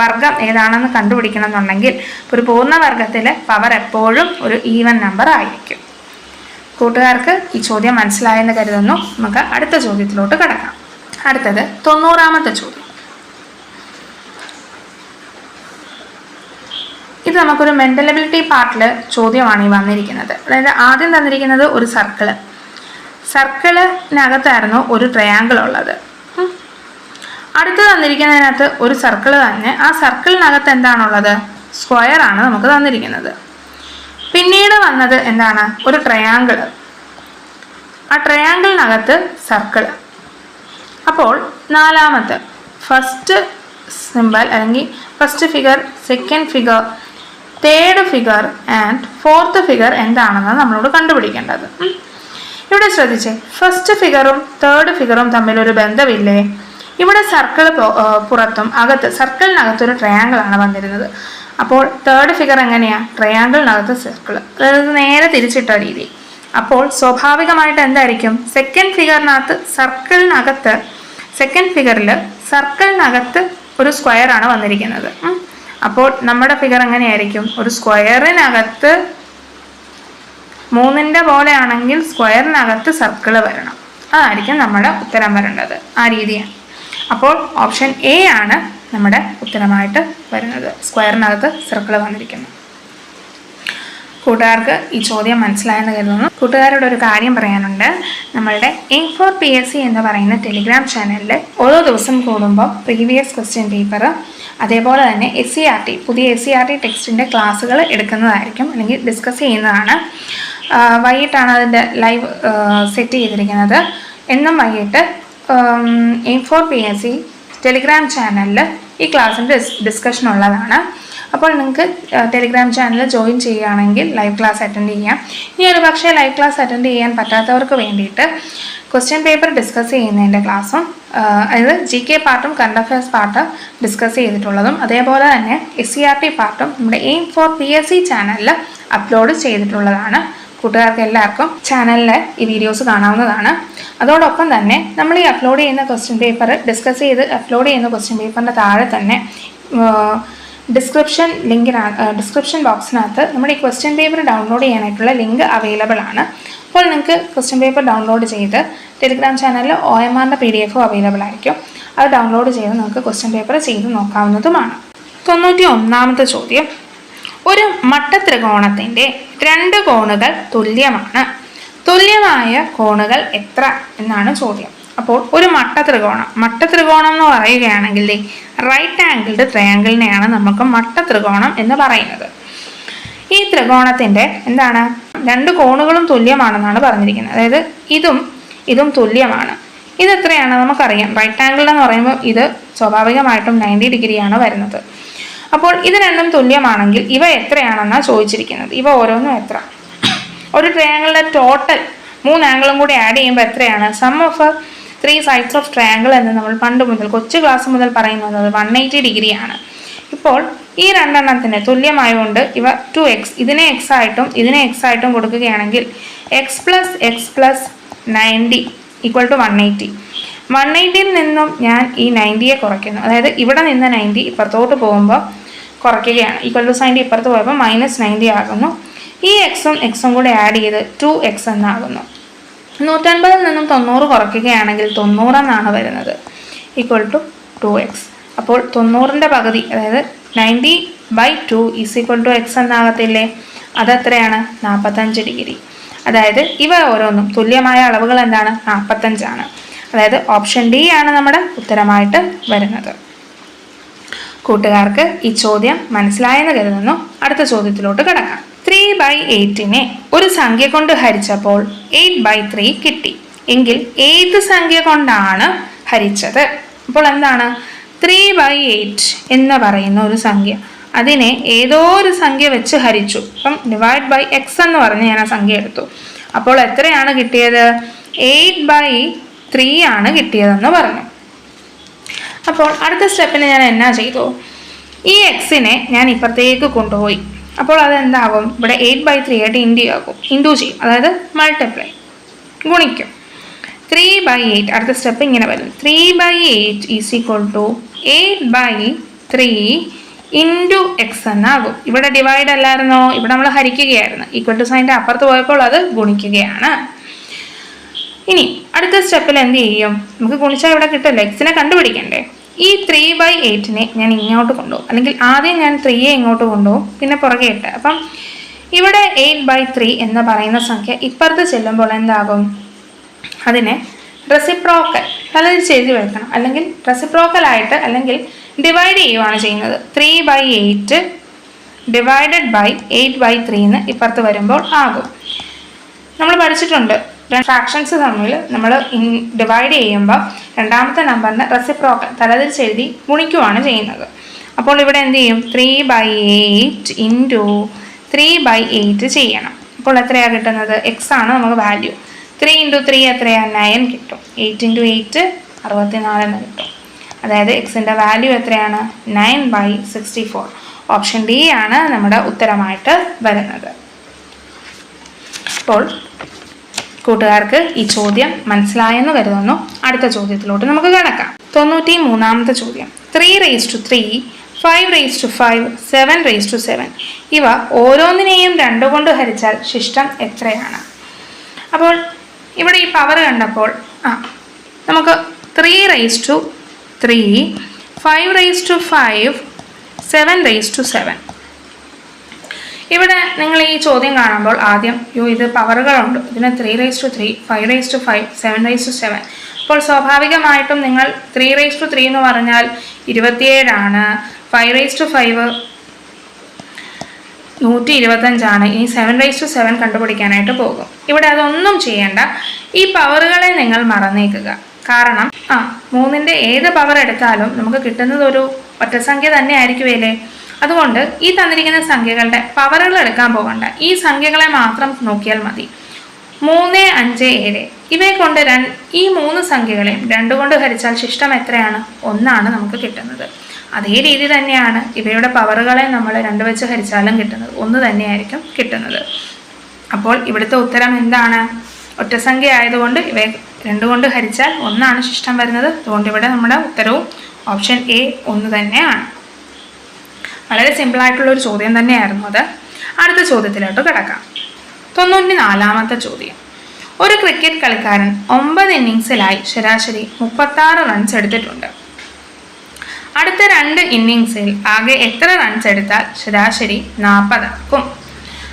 വർഗം ഏതാണെന്ന് കണ്ടുപിടിക്കണം എന്നുണ്ടെങ്കിൽ ഒരു പൂർണ്ണവർഗത്തിൽ പവർ എപ്പോഴും ഒരു ഈവൻ നമ്പർ ആയിരിക്കും. കൂട്ടുകാർക്ക് ഈ ചോദ്യം മനസ്സിലായെന്ന് കരുതുന്നു. നമുക്ക് അടുത്ത ചോദ്യത്തിലോട്ട് കടക്കാം. അടുത്തത് 90ാമത്തെ ചോദ്യം. ഇത് നമുക്കൊരു മെന്റൽ എബിലിറ്റി പാർട്ടിൽ ചോദ്യമാണ് ഈ വന്നിരിക്കുന്നത്. അതായത് ആദ്യം തന്നിരിക്കുന്നത് ഒരു സർക്കിളിനകത്തായിരുന്നു ഒരു ട്രയാങ്കിൾ ഉള്ളത്. അടുത്ത് തന്നിരിക്കുന്നതിനകത്ത് ഒരു സർക്കിൾ തന്നെ, ആ സർക്കിളിനകത്ത് എന്താണുള്ളത്? സ്ക്വയർ ആണ് നമുക്ക് തന്നിരിക്കുന്നത്. പിന്നീട് വന്നത് എന്താണ്? ഒരു ട്രയാങ്കിൾ. ആ ട്രയാങ്കിളിനകത്ത് സർക്കിൾ. അപ്പോൾ നാലാമത്തെ ഫസ്റ്റ് സിമ്പൽ അല്ലെങ്കിൽ first figure, second figure, third figure and fourth figure എന്താണെന്ന് നമ്മളോട് കണ്ടുപിടിക്കേണ്ടത്. ഇവിടെ ശ്രദ്ധിച്ചേ, ഫസ്റ്റ് ഫിഗറും തേർഡ് ഫിഗറും തമ്മിലൊരു ബന്ധമില്ലേ? ഇവിടെ സർക്കിൾ പുറത്തും സർക്കിളിനകത്തൊരു ട്രയാങ്കിൾ ആണ് വന്നിരുന്നത്. അപ്പോൾ തേർഡ് ഫിഗർ എങ്ങനെയാണ്? ട്രയാങ്കിളിനകത്ത് സർക്കിൾ, അതായത് നേരെ തിരിച്ചിട്ട രീതി. അപ്പോൾ സ്വാഭാവികമായിട്ട് എന്തായിരിക്കും? സെക്കൻഡ് ഫിഗറിൽ സർക്കിളിനകത്ത് ഒരു സ്ക്വയർ ആണ് വന്നിരിക്കുന്നത്. അപ്പോൾ നമ്മുടെ ഫിഗർ എങ്ങനെയായിരിക്കും? ഒരു സ്ക്വയറിനകത്ത് 3ന്റെ പോലെ ആണെങ്കിൽ സ്ക്വയറിനകത്ത് സർക്കിൾ വരണം. അതായിരിക്കും നമ്മുടെ ഉത്തരം വരേണ്ടത്. ആ രീതിയാണ്. അപ്പോൾ ഓപ്ഷൻ എ ആണ് നമ്മുടെ ഉത്തരമായിട്ട് വരുന്നത്. സ്ക്വയറിനകത്ത് സർക്കിൾ വന്നിരിക്കുന്നു. കൂട്ടുകാർക്ക് ഈ ചോദ്യം മനസ്സിലായെന്ന് കരുതുന്നു. കൂട്ടുകാരോട് ഒരു കാര്യം പറയാനുണ്ട്. നമ്മളുടെ A4PSC എന്ന് പറയുന്ന ടെലിഗ്രാം ചാനലിൽ ഓരോ ദിവസം കൂടുമ്പോൾ പ്രീവിയസ് ക്വസ്റ്റ്യൻ പേപ്പർ, അതേപോലെ തന്നെ പുതിയ SCERT ടെക്സ്റ്റിൻ്റെ ക്ലാസ്സുകൾ എടുക്കുന്നതായിരിക്കും, അല്ലെങ്കിൽ ഡിസ്കസ് ചെയ്യുന്നതാണ്. വൈകിട്ടാണ് അതിൻ്റെ ലൈവ് സെറ്റ് ചെയ്തിരിക്കുന്നത്. എന്നും വൈകിട്ട് A4PSC ടെലിഗ്രാം ചാനലിൽ ഈ ക്ലാസ്സിൻ്റെ ഡിസ്കഷൻ ഉള്ളതാണ്. അപ്പോൾ നിങ്ങൾക്ക് ടെലിഗ്രാം ചാനൽ ജോയിൻ ചെയ്യുകയാണെങ്കിൽ ലൈവ് ക്ലാസ് അറ്റൻഡ് ചെയ്യാം. ഇനി ഒരു പക്ഷേ ലൈവ് ക്ലാസ് അറ്റൻഡ് ചെയ്യാൻ പറ്റാത്തവർക്ക് വേണ്ടിയിട്ട് ക്വസ്റ്റ്യൻ പേപ്പർ ഡിസ്കസ് ചെയ്യുന്നതിൻ്റെ ക്ലാസ്സും, അതായത് GK പാർട്ടും കറണ്ട് അഫയേഴ്സ് പാർട്ട് ഡിസ്കസ് ചെയ്തിട്ടുള്ളതും, അതേപോലെ തന്നെ SCERT പാർട്ടും നമ്മുടെ A4PSC ചാനലിൽ അപ്ലോഡ് ചെയ്തിട്ടുള്ളതാണ്. കൂട്ടുകാർക്ക് എല്ലാവർക്കും ചാനലിൽ ഈ വീഡിയോസ് കാണാവുന്നതാണ്. അതോടൊപ്പം തന്നെ നമ്മൾ ഈ അപ്ലോഡ് ചെയ്യുന്ന ക്വസ്റ്റ്യൻ പേപ്പർ അപ്ലോഡ് ചെയ്യുന്ന ക്വസ്റ്റ്യൻ പേപ്പറിൻ്റെ താഴെ തന്നെ ഡിസ്ക്രിപ്ഷൻ ബോക്സിനകത്ത് നമ്മുടെ ഈ ക്വസ്റ്റ്യൻ പേപ്പർ ഡൗൺലോഡ് ചെയ്യാനായിട്ടുള്ള ലിങ്ക് അവൈലബിൾ ആണ്. അപ്പോൾ നിങ്ങൾക്ക് ക്വസ്റ്റ്യൻ പേപ്പർ ഡൗൺലോഡ് ചെയ്ത് ടെലിഗ്രാം ചാനലിൽ OMRൻ്റെ PDF അവൈലബിൾ ആയിരിക്കും. അത് ഡൗൺലോഡ് ചെയ്ത് നിങ്ങൾക്ക് ക്വസ്റ്റ്യൻ പേപ്പർ ചെയ്ത് നോക്കാവുന്നതുമാണ്. 91ാമത്തെ ചോദ്യം. ഒരു മട്ടത്രികോണത്തിൻ്റെ 2 കോണുകൾ തുല്യമാണ്. തുല്യമായ കോണുകൾ എത്ര എന്നാണ് ചോദ്യം. അപ്പോൾ ഒരു മട്ടത്രികോണം എന്ന് പറയുകയാണെങ്കിൽ റൈറ്റ് ആംഗിൾഡ് ട്രയാങ്കിളിനെയാണ് നമുക്ക് മട്ടത്രികോണം എന്ന് പറയുന്നത്. ഈ ത്രികോണത്തിൻ്റെ 2 കോണുകളും തുല്യമാണെന്നാണ് പറഞ്ഞിരിക്കുന്നത്. അതായത് ഇതും തുല്യമാണ്. ഇതെത്രയാണ് നമുക്കറിയാം. റൈറ്റ് ആംഗിൾ എന്ന് പറയുമ്പോൾ ഇത് സ്വാഭാവികമായിട്ടും 90 ഡിഗ്രിയാണ് വരുന്നത്. അപ്പോൾ ഇത് രണ്ടും തുല്യമാണെങ്കിൽ ഇവ എത്രയാണെന്നാണ് ചോദിച്ചിരിക്കുന്നത്. ഇവ ഓരോന്നും എത്ര? ഒരു ട്രയാങ്കിളിൻ്റെ ടോട്ടൽ 3 ആംഗിളും കൂടി ആഡ് ചെയ്യുമ്പോൾ എത്രയാണ്? Sum of 3 sides of triangle എന്ന് നമ്മൾ പണ്ട് മുതൽ കൊച്ചു ക്ലാസ് മുതൽ പറയുന്നത് 180 ഡിഗ്രിയാണ്. ഇപ്പോൾ ഈ രണ്ടെണ്ണത്തിന് തുല്യമായതുകൊണ്ട് ഇവ 2x, ഇതിനെ x ആയിട്ടും കൊടുക്കുകയാണെങ്കിൽ x plus 90 = 180. 180ൽ നിന്നും ഞാൻ ഈ 90യെ കുറയ്ക്കുന്നു. അതായത് ഇവിടെ നിന്ന് 90 ഇപ്പുറത്തോട്ട് പോകുമ്പോൾ കുറയ്ക്കുകയാണ്. ഈക്വൽ ടു സൈൻ്റെ ഇപ്പുറത്ത് പോയപ്പോൾ -90 ആകുന്നു. ഈ എക്സും കൂടെ ആഡ് ചെയ്ത് 2x എന്നാകുന്നു. 150ൽ നിന്നും 90 കുറയ്ക്കുകയാണെങ്കിൽ 90 എന്നാണ് വരുന്നത്. Equal to 2x. അപ്പോൾ 90ൻ്റെ പകുതി, അതായത് 90/2 = x എന്നാകത്തില്ലേ? അതെത്രയാണ്? 45 ഡിഗ്രി. അതായത് ഇവ ഓരോന്നും തുല്യമായ അളവുകൾ 45 ആണ്. അതായത് ഓപ്ഷൻ ഡി ആണ് നമ്മുടെ ഉത്തരമായിട്ട് വരുന്നത്. കൂട്ടുകാർക്ക് ഈ ചോദ്യം മനസ്സിലായെന്ന് കരുതുന്നു. അടുത്ത ചോദ്യത്തിലോട്ട് കടക്കാം. 3/8നെ ഒരു സംഖ്യ കൊണ്ട് ഹരിച്ചപ്പോൾ 8/3 കിട്ടി എങ്കിൽ ഏത് സംഖ്യ കൊണ്ടാണ് ഹരിച്ചത്? അപ്പോൾ 3/8 എന്ന് പറയുന്ന ഒരു സംഖ്യ, അതിനെ ഏതോ ഒരു സംഖ്യ വെച്ച് ഹരിച്ചു. അപ്പം /x എന്ന് പറഞ്ഞ് ഞാൻ ആ സംഖ്യ എടുത്തു. അപ്പോൾ എത്രയാണ് കിട്ടിയത്? 8/3 ആണ് കിട്ടിയതെന്ന് പറഞ്ഞു. അപ്പോൾ അടുത്ത സ്റ്റെപ്പിന് ഞാൻ എന്നാ ചെയ്തു? ഈ എക്സിനെ ഞാൻ ഇപ്പുറത്തേക്ക് കൊണ്ടുപോയി. അപ്പോൾ അതെന്താകും? ഇവിടെ 8/3 ആയിട്ട് ഇൻറ്റു ചെയ്യും. അതായത് മൾട്ടിപ്ലൈ, ഗുണിക്കും. 3/8 അടുത്ത സ്റ്റെപ്പ് ഇങ്ങനെ വരും. 3/8 = 8/3 ഇൻറ്റു എക്സ് എന്നാകും. ഇവിടെ ഡിവൈഡ് അല്ലായിരുന്നോ? ഇവിടെ നമ്മൾ ഹരിക്കുകയായിരുന്നു. ഈക്വൽ ടു സൈൻ്റെ അപ്പുറത്ത് പോയപ്പോൾ അത് ഗുണിക്കുകയാണ്. ഇനി അടുത്ത സ്റ്റെപ്പിൽ എന്ത് ചെയ്യും? നമുക്ക് ഗുണിച്ചാൽ ഇവിടെ കിട്ടില്ല, എക്സിനെ കണ്ടുപിടിക്കണ്ടേ? ഈ 3/8നെ ഞാൻ ഇങ്ങോട്ട് കൊണ്ടുപോകും, അല്ലെങ്കിൽ ആദ്യം ഞാൻ 3യെ ഇങ്ങോട്ട് കൊണ്ടുപോകും, പിന്നെ പുറകെ 8. അപ്പം ഇവിടെ 8/3 എന്ന് പറയുന്ന സംഖ്യ ഇപ്പുറത്ത് ചെല്ലുമ്പോൾ എന്താകും? അതിനെ റെസിപ്രോക്കൽ തലതിരിച്ച് എഴുതി വെക്കണം, അല്ലെങ്കിൽ റെസിപ്രോക്കലായിട്ട് അല്ലെങ്കിൽ ഡിവൈഡ് ചെയ്യുകയാണ് ചെയ്യുന്നത്. 3/8 / 8/3 എന്ന് ഇപ്പുറത്ത് വരുമ്പോൾ ആകും. നമ്മൾ പഠിച്ചിട്ടുണ്ട്, ഫ്രാക്ഷൻസ് തമ്മിൽ നമ്മൾ ഡിവൈഡ് ചെയ്യുമ്പോൾ രണ്ടാമത്തെ നമ്പറിന് റെസിപ്രോക്കൽ തലതിരിച്ച് എഴുതി ഗുണിക്കുകയാണ് ചെയ്യുന്നത്. അപ്പോൾ ഇവിടെ എന്ത് ചെയ്യും? 3/8 ഇൻറ്റു 3/8 ചെയ്യണം. അപ്പോൾ എത്രയാണ് കിട്ടുന്നത്? എക്സ് ആണ് നമുക്ക് വാല്യൂ. 3 × 3 എത്രയാണ്? 9 കിട്ടും. 8 × 8 64 എന്ന് കിട്ടും. അതായത് എക്സിൻ്റെ വാല്യൂ എത്രയാണ്? 9/64. ഓപ്ഷൻ ഡി ആണ് നമ്മുടെ ഉത്തരമായിട്ട് വരുന്നത്. അപ്പോൾ കൂട്ടുകാർക്ക് ഈ ചോദ്യം മനസ്സിലായെന്ന് കരുതുന്നു. അടുത്ത ചോദ്യത്തിലോട്ട് നമുക്ക് കടക്കാം. 93ാമത്തെ ചോദ്യം. 3/3, 5/5, 7/7 ഇവ ഓരോന്നിനെയും 2 കൊണ്ട് ഹരിച്ചാൽ ശിഷ്ടം എത്രയാണ്? അപ്പോൾ ഇവിടെ ഈ പവർ കണ്ടപ്പോൾ നമുക്ക് 3/3, 5/5, 7/7. ഇവിടെ നിങ്ങൾ ഈ ചോദ്യം കാണുമ്പോൾ ആദ്യം ഇത് പവറുകളുണ്ട്, ഇതിന് 3/3, 5/5, 7/7. അപ്പോൾ സ്വാഭാവികമായിട്ടും നിങ്ങൾ 3/3 എന്ന് പറഞ്ഞാൽ 27 ആണ്, 5/5 125. ഇനി 7/7 കണ്ടുപിടിക്കാനായിട്ട് പോകും. ഇവിടെ അതൊന്നും ചെയ്യേണ്ട, ഈ പവറുകളെ നിങ്ങൾ മറന്നേക്കുക. കാരണം 3ന്റെ ഏത് പവർ എടുത്താലും നമുക്ക് കിട്ടുന്നത് ഒരു ഒറ്റസംഖ്യ തന്നെ ആയിരിക്കുമല്ലേ. അതുകൊണ്ട് ഈ തന്നിരിക്കുന്ന സംഖ്യകളുടെ പവറുകൾ എടുക്കാൻ പോകണ്ട, ഈ സംഖ്യകളെ മാത്രം നോക്കിയാൽ മതി. 3, 5, 7 ഇവയെ കൊണ്ട് ഈ 3 സംഖ്യകളെയും 2 കൊണ്ട് ഹരിച്ചാൽ ശിഷ്ടം എത്രയാണ്? 1 ആണ് നമുക്ക് കിട്ടുന്നത്. അതേ രീതി തന്നെയാണ് ഇവയുടെ പവറുകളെ നമ്മൾ 2 വെച്ച് ഹരിച്ചാലും കിട്ടുന്നത് 1 തന്നെയായിരിക്കും കിട്ടുന്നത്. അപ്പോൾ ഇവിടുത്തെ ഉത്തരം എന്താണ്? ഒറ്റസംഖ്യ ആയതുകൊണ്ട് ഇവയെ 2 കൊണ്ട് ഹരിച്ചാൽ 1 ആണ് ശിഷ്ടം വരുന്നത്. അതുകൊണ്ട് ഇവിടെ നമ്മുടെ ഉത്തരവും ഓപ്ഷൻ എ 1 തന്നെയാണ്. വളരെ സിമ്പിളായിട്ടുള്ളൊരു ചോദ്യം തന്നെയായിരുന്നു അത്. അടുത്ത ചോദ്യത്തിലോട്ട് കിടക്കാം. 94ാമത്തെ ചോദ്യം. ഒരു ക്രിക്കറ്റ് കളിക്കാരൻ 9 ഇന്നിങ്സിലായി ശരാശരി 36 റൺസ് എടുത്തിട്ടുണ്ട്. അടുത്ത 2 ഇന്നിങ്സിൽ ആകെ എത്ര റൺസ് എടുത്താൽ ശരാശരി 40 ആക്കും?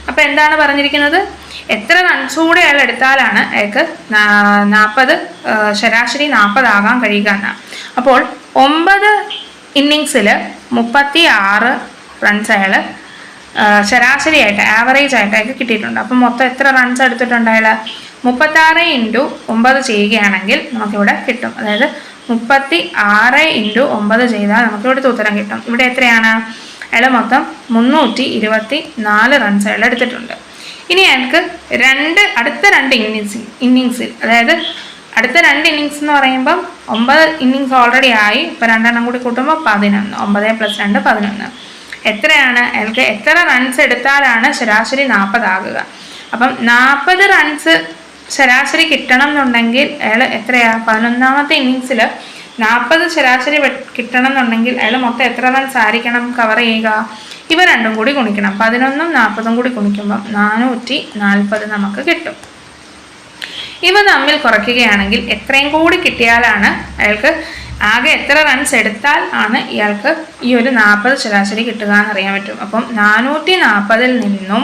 അപ്പോൾ എന്താണ് പറഞ്ഞിരിക്കുന്നത്? എത്ര റൺസ് കൂടെ അയാൾ എടുത്താലാണ് അയാൾക്ക് 40 ശരാശരി 40 ആകാൻ കഴിയുക എന്നാണ്. അപ്പോൾ 9 ഇന്നിങ്സിൽ 36 റൺസ് അയാൾ ശരാശരിയായിട്ട് ആവറേജ് ആയിട്ട് അയാൾക്ക് കിട്ടിയിട്ടുണ്ട്. അപ്പം മൊത്തം എത്ര റൺസ് എടുത്തിട്ടുണ്ട് അയാൾ? 36 × 9 ചെയ്യുകയാണെങ്കിൽ നമുക്കിവിടെ കിട്ടും. അതായത് 36 × 9 ചെയ്താൽ നമുക്ക് ഇവിടുത്തെ ഉത്തരം കിട്ടും. ഇവിടെ എത്രയാണ്? അയാൾ മൊത്തം 324 റൺസ് അയാൾ എടുത്തിട്ടുണ്ട്. ഇനി അയാൾക്ക് അടുത്ത 2 ഇന്നിങ്സിൽ അതായത് അടുത്ത 2 ഇന്നിങ്സ് എന്ന് പറയുമ്പം 9 ഇന്നിങ്സ് ഓൾറെഡി ആയി. ഇപ്പോൾ 2 എണ്ണം കൂടി കൂട്ടുമ്പോൾ 11. 9 + 2 11. എത്രയാണ് അയാൾക്ക് എത്ര റൺസ് എടുത്താലാണ് ശരാശരി 40 ആകുക? അപ്പം 40 റൺസ് ശരാശരി കിട്ടണം എന്നുണ്ടെങ്കിൽ അയാൾ എത്രയാ? 11ാമത്തെ ഇന്നിങ്സിൽ 40 ശരാശരി കിട്ടണം എന്നുണ്ടെങ്കിൽ അയാൾ മൊത്തം എത്ര റൺസ് ആയിരിക്കണം കവർ ചെയ്യുക? ഇവ രണ്ടും കൂടി ഗുണിക്കണം. 11ഉം 40ഉം കൂടി ഗുണിക്കുമ്പോൾ 440 നമുക്ക് കിട്ടും. ഇവ തമ്മിൽ കുറയ്ക്കുകയാണെങ്കിൽ എത്രയും കൂടി കിട്ടിയാലാണ് അയാൾക്ക് ആകെ എത്ര റൺസ് എടുത്താൽ ആണ് ഇയാൾക്ക് ഈ ഒരു 40 ശരാശരി കിട്ടുക എന്നറിയാൻ പറ്റും. അപ്പം 440ൽ നിന്നും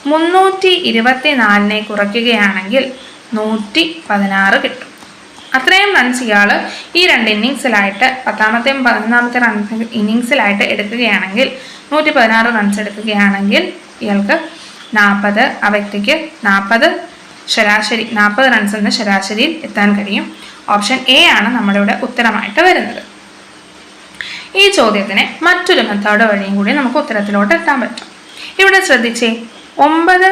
324 കുറയ്ക്കുകയാണെങ്കിൽ 116 കിട്ടും. അത്രയും റൺസ് ഇയാൾ ഈ 2 ഇന്നിങ്സിലായിട്ട് 10ാമത്തെയും 11ാമത്തെ ഇന്നിങ്സിലായിട്ട് എടുക്കുകയാണെങ്കിൽ 116 റൺസ് എടുക്കുകയാണെങ്കിൽ ഇയാൾക്ക് 40 ആ വ്യക്തിക്ക് 40 റൺസ് എന്ന ശരാശരിയിൽ എത്താൻ കഴിയും. ഓപ്ഷൻ എ ആണ് നമ്മുടെ ഇവിടെ ഉത്തരമായിട്ട് വരുന്നത്. ഈ ചോദ്യത്തിന് മറ്റൊരു മെത്തേഡ് വഴിയും കൂടി നമുക്ക് ഉത്തരത്തിലോട്ട് എത്താൻ പറ്റും. ഇവിടെ ശ്രദ്ധിച്ചേ, 9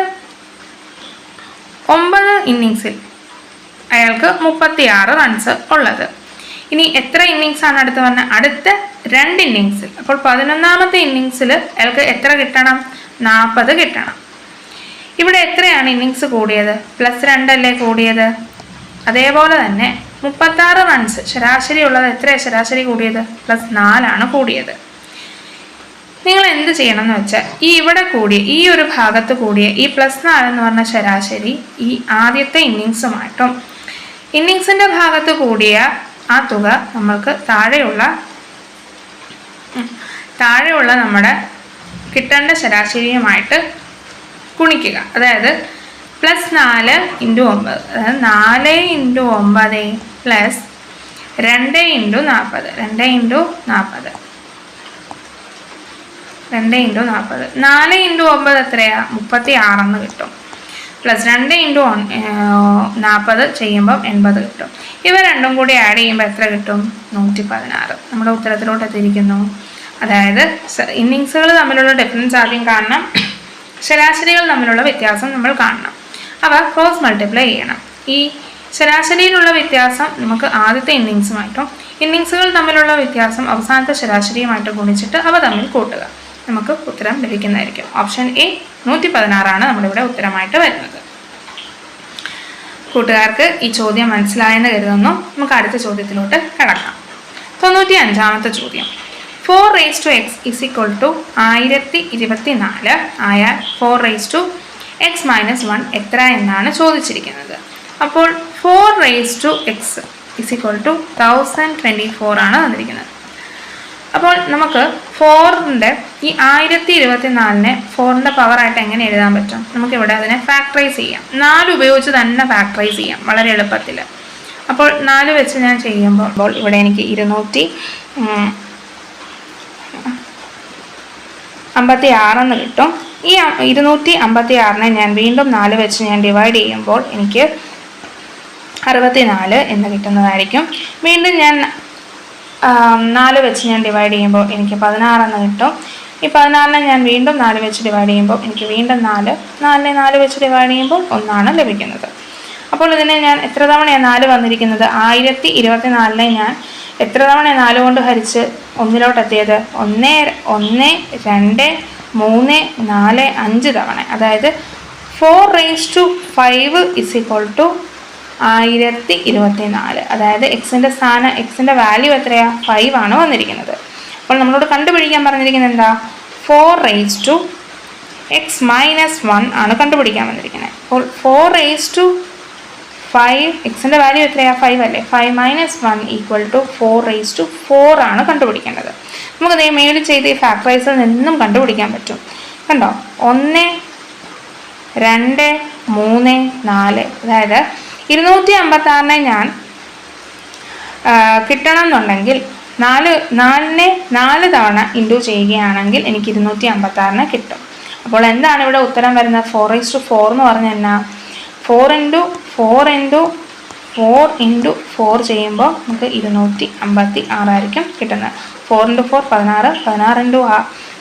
ഇന്നിങ്സിൽ അയാൾക്ക് 36 റൺസ് ഉള്ളത്. ഇനി എത്ര ഇന്നിങ്സ് ആണ് അടുത്ത് വന്നത്? അടുത്ത 2 ഇന്നിങ്സിൽ. അപ്പോൾ 11ാമത്തെ ഇന്നിങ്സിൽ അയാൾക്ക് എത്ര കിട്ടണം? 40 കിട്ടണം. ഇവിടെ എത്രയാണ് ഇന്നിങ്സ് കൂടിയത്? +2 അല്ലേ കൂടിയത്? അതേപോലെ തന്നെ 36 റൺസ് ശരാശരി ഉള്ളത് എത്രയാണ് ശരാശരി കൂടിയത്? +4 ആണ് കൂടിയത്. നിങ്ങൾ എന്ത് ചെയ്യണം എന്ന് വെച്ചാൽ ഇവിടെ കൂടിയ ഈ ഒരു ഭാഗത്ത് കൂടിയ ഈ +4 എന്ന് പറഞ്ഞ ശരാശരി ഈ ആദ്യത്തെ ഇന്നിങ്സുമായിട്ടും ഇന്നിങ്സിൻ്റെ ഭാഗത്ത് കൂടിയ ആ തുക നമ്മൾക്ക് താഴെയുള്ള നമ്മുടെ കിട്ടേണ്ട ശരാശരിയുമായിട്ട് ഗുണിക്കുക. അതായത് +4 × 9, അതായത് 4 × 9 + 2 × 40. 2 × 40. 4 × 9 എത്രയാ? 36 എന്ന് കിട്ടും. +2 × 40 ചെയ്യുമ്പം 80 കിട്ടും. ഇവ രണ്ടും കൂടി ആഡ് ചെയ്യുമ്പോൾ എത്ര കിട്ടും? 116. നമ്മുടെ ഉത്തരത്തിലോട്ട് എത്തിയിരിക്കുന്നു. അതായത് ഇന്നിങ്സുകൾ തമ്മിലുള്ള ഡിഫറൻസ് ആദ്യം കാണണം, ശരാശരികൾ തമ്മിലുള്ള വ്യത്യാസം നമ്മൾ കാണണം. അവ ക്രോസ് മൾട്ടിപ്ലൈ ചെയ്യണം. ഈ ശരാശരിയിലുള്ള വ്യത്യാസം നമുക്ക് ആദ്യത്തെ ഇന്നിങ്സുമായിട്ടും ഇന്നിങ്സുകൾ തമ്മിലുള്ള വ്യത്യാസം അവസാനത്തെ ശരാശരിയുമായിട്ട് ഗുണിച്ചിട്ട് അവ തമ്മിൽ കൂട്ടുക. നമുക്ക് ഉത്തരം ലഭിക്കുന്നതായിരിക്കും. ഓപ്ഷൻ എ 116 നമ്മുടെ ഇവിടെ ഉത്തരമായിട്ട് വരുന്നത്. കൂട്ടുകാർക്ക് ഈ ചോദ്യം മനസ്സിലായെന്ന് കരുതുന്നു. നമുക്ക് അടുത്ത ചോദ്യത്തിലോട്ട് കടക്കാം. 95ാമത്തെ ചോദ്യം. 4 raised to x is equal to 1024 ആയാൽ 4 raised to x minus 1 എത്ര എന്നാണ് ചോദിച്ചിരിക്കുന്നത്. അപ്പോൾ 4 raised to x is equal to 1024 ആണ് തന്നിരിക്കുന്നത്. അപ്പോൾ നമുക്ക് 4ന്റെ ഈ 1024നെ 4ന്റെ പവറായിട്ട് എങ്ങനെ എഴുതാൻ പറ്റും? നമുക്കിവിടെ അതിനെ ഫാക്ടറൈസ് ചെയ്യാം. 4 ഉപയോഗിച്ച് തന്നെ ഫാക്ടറൈസ് ചെയ്യാം വളരെ എളുപ്പത്തിൽ. അപ്പോൾ 4 വെച്ച് ഞാൻ ചെയ്യുമ്പോൾ ഇവിടെ എനിക്ക് 256 കിട്ടും. ഈ 256നെ ഞാൻ വീണ്ടും 4 വെച്ച് ഞാൻ ഡിവൈഡ് ചെയ്യുമ്പോൾ എനിക്ക് 64 എന്ന് കിട്ടുന്നതായിരിക്കും. വീണ്ടും ഞാൻ 4 വെച്ച് ഞാൻ ഡിവൈഡ് ചെയ്യുമ്പോൾ എനിക്ക് 16 എന്ന് കിട്ടും. ഈ 16നെ ഞാൻ വീണ്ടും 4 വെച്ച് ഡിവൈഡ് ചെയ്യുമ്പോൾ എനിക്ക് വീണ്ടും 4നെ 4 വെച്ച് ഡിവൈഡ് ചെയ്യുമ്പോൾ 1 ലഭിക്കുന്നത്. അപ്പോൾ ഇതിനെ ഞാൻ എത്ര തവണയാണ് 4 വന്നിരിക്കുന്നത്? 1024നെ ഞാൻ എത്ര തവണ 4 കൊണ്ട് ഹരിച്ച് 1 എത്തിയത്? 1 1 2 3 4 5 തവണ. അതായത് 4 raised to 5 is equal to 1024. അതായത് എക്സിൻ്റെ വാല്യൂ എത്രയാ? 5 ആണ് വന്നിരിക്കുന്നത്. അപ്പോൾ നമ്മളോട് കണ്ടുപിടിക്കാൻ പറഞ്ഞിരിക്കുന്നത് എന്താ? 4 raised to x minus 1 ആണ് കണ്ടുപിടിക്കാൻ വന്നിരിക്കുന്നത്. അപ്പോൾ 4 raised to 5 എക്സിൻ്റെ വാല്യൂ എത്രയാ? 5 അല്ലേ? 5 minus 1 equal to 4 raised to 4 ആണ് കണ്ടുപിടിക്കേണ്ടത്. നമുക്കത് മേളിൽ ചെയ്ത് ഈ ഫാക്ടറൈസിൽ നിന്നും കണ്ടുപിടിക്കാൻ പറ്റും. കണ്ടോ? 1 2 3 4. അതായത് 256നെ ഞാൻ കിട്ടണം എന്നുണ്ടെങ്കിൽ 4നെ 4 തവണ ഇൻറ്റു ചെയ്യുകയാണെങ്കിൽ എനിക്ക് 256നെ കിട്ടും. അപ്പോൾ എന്താണ് ഇവിടെ ഉത്തരം വരുന്നത്? 4 raised to 4 എന്ന് പറഞ്ഞാൽ എന്നാ? 4 into 4 into 4 into 4 ചെയ്യുമ്പോൾ നമുക്ക് 256 ആയിരിക്കും കിട്ടുന്നത്. 4 into 4 16, 16 into 4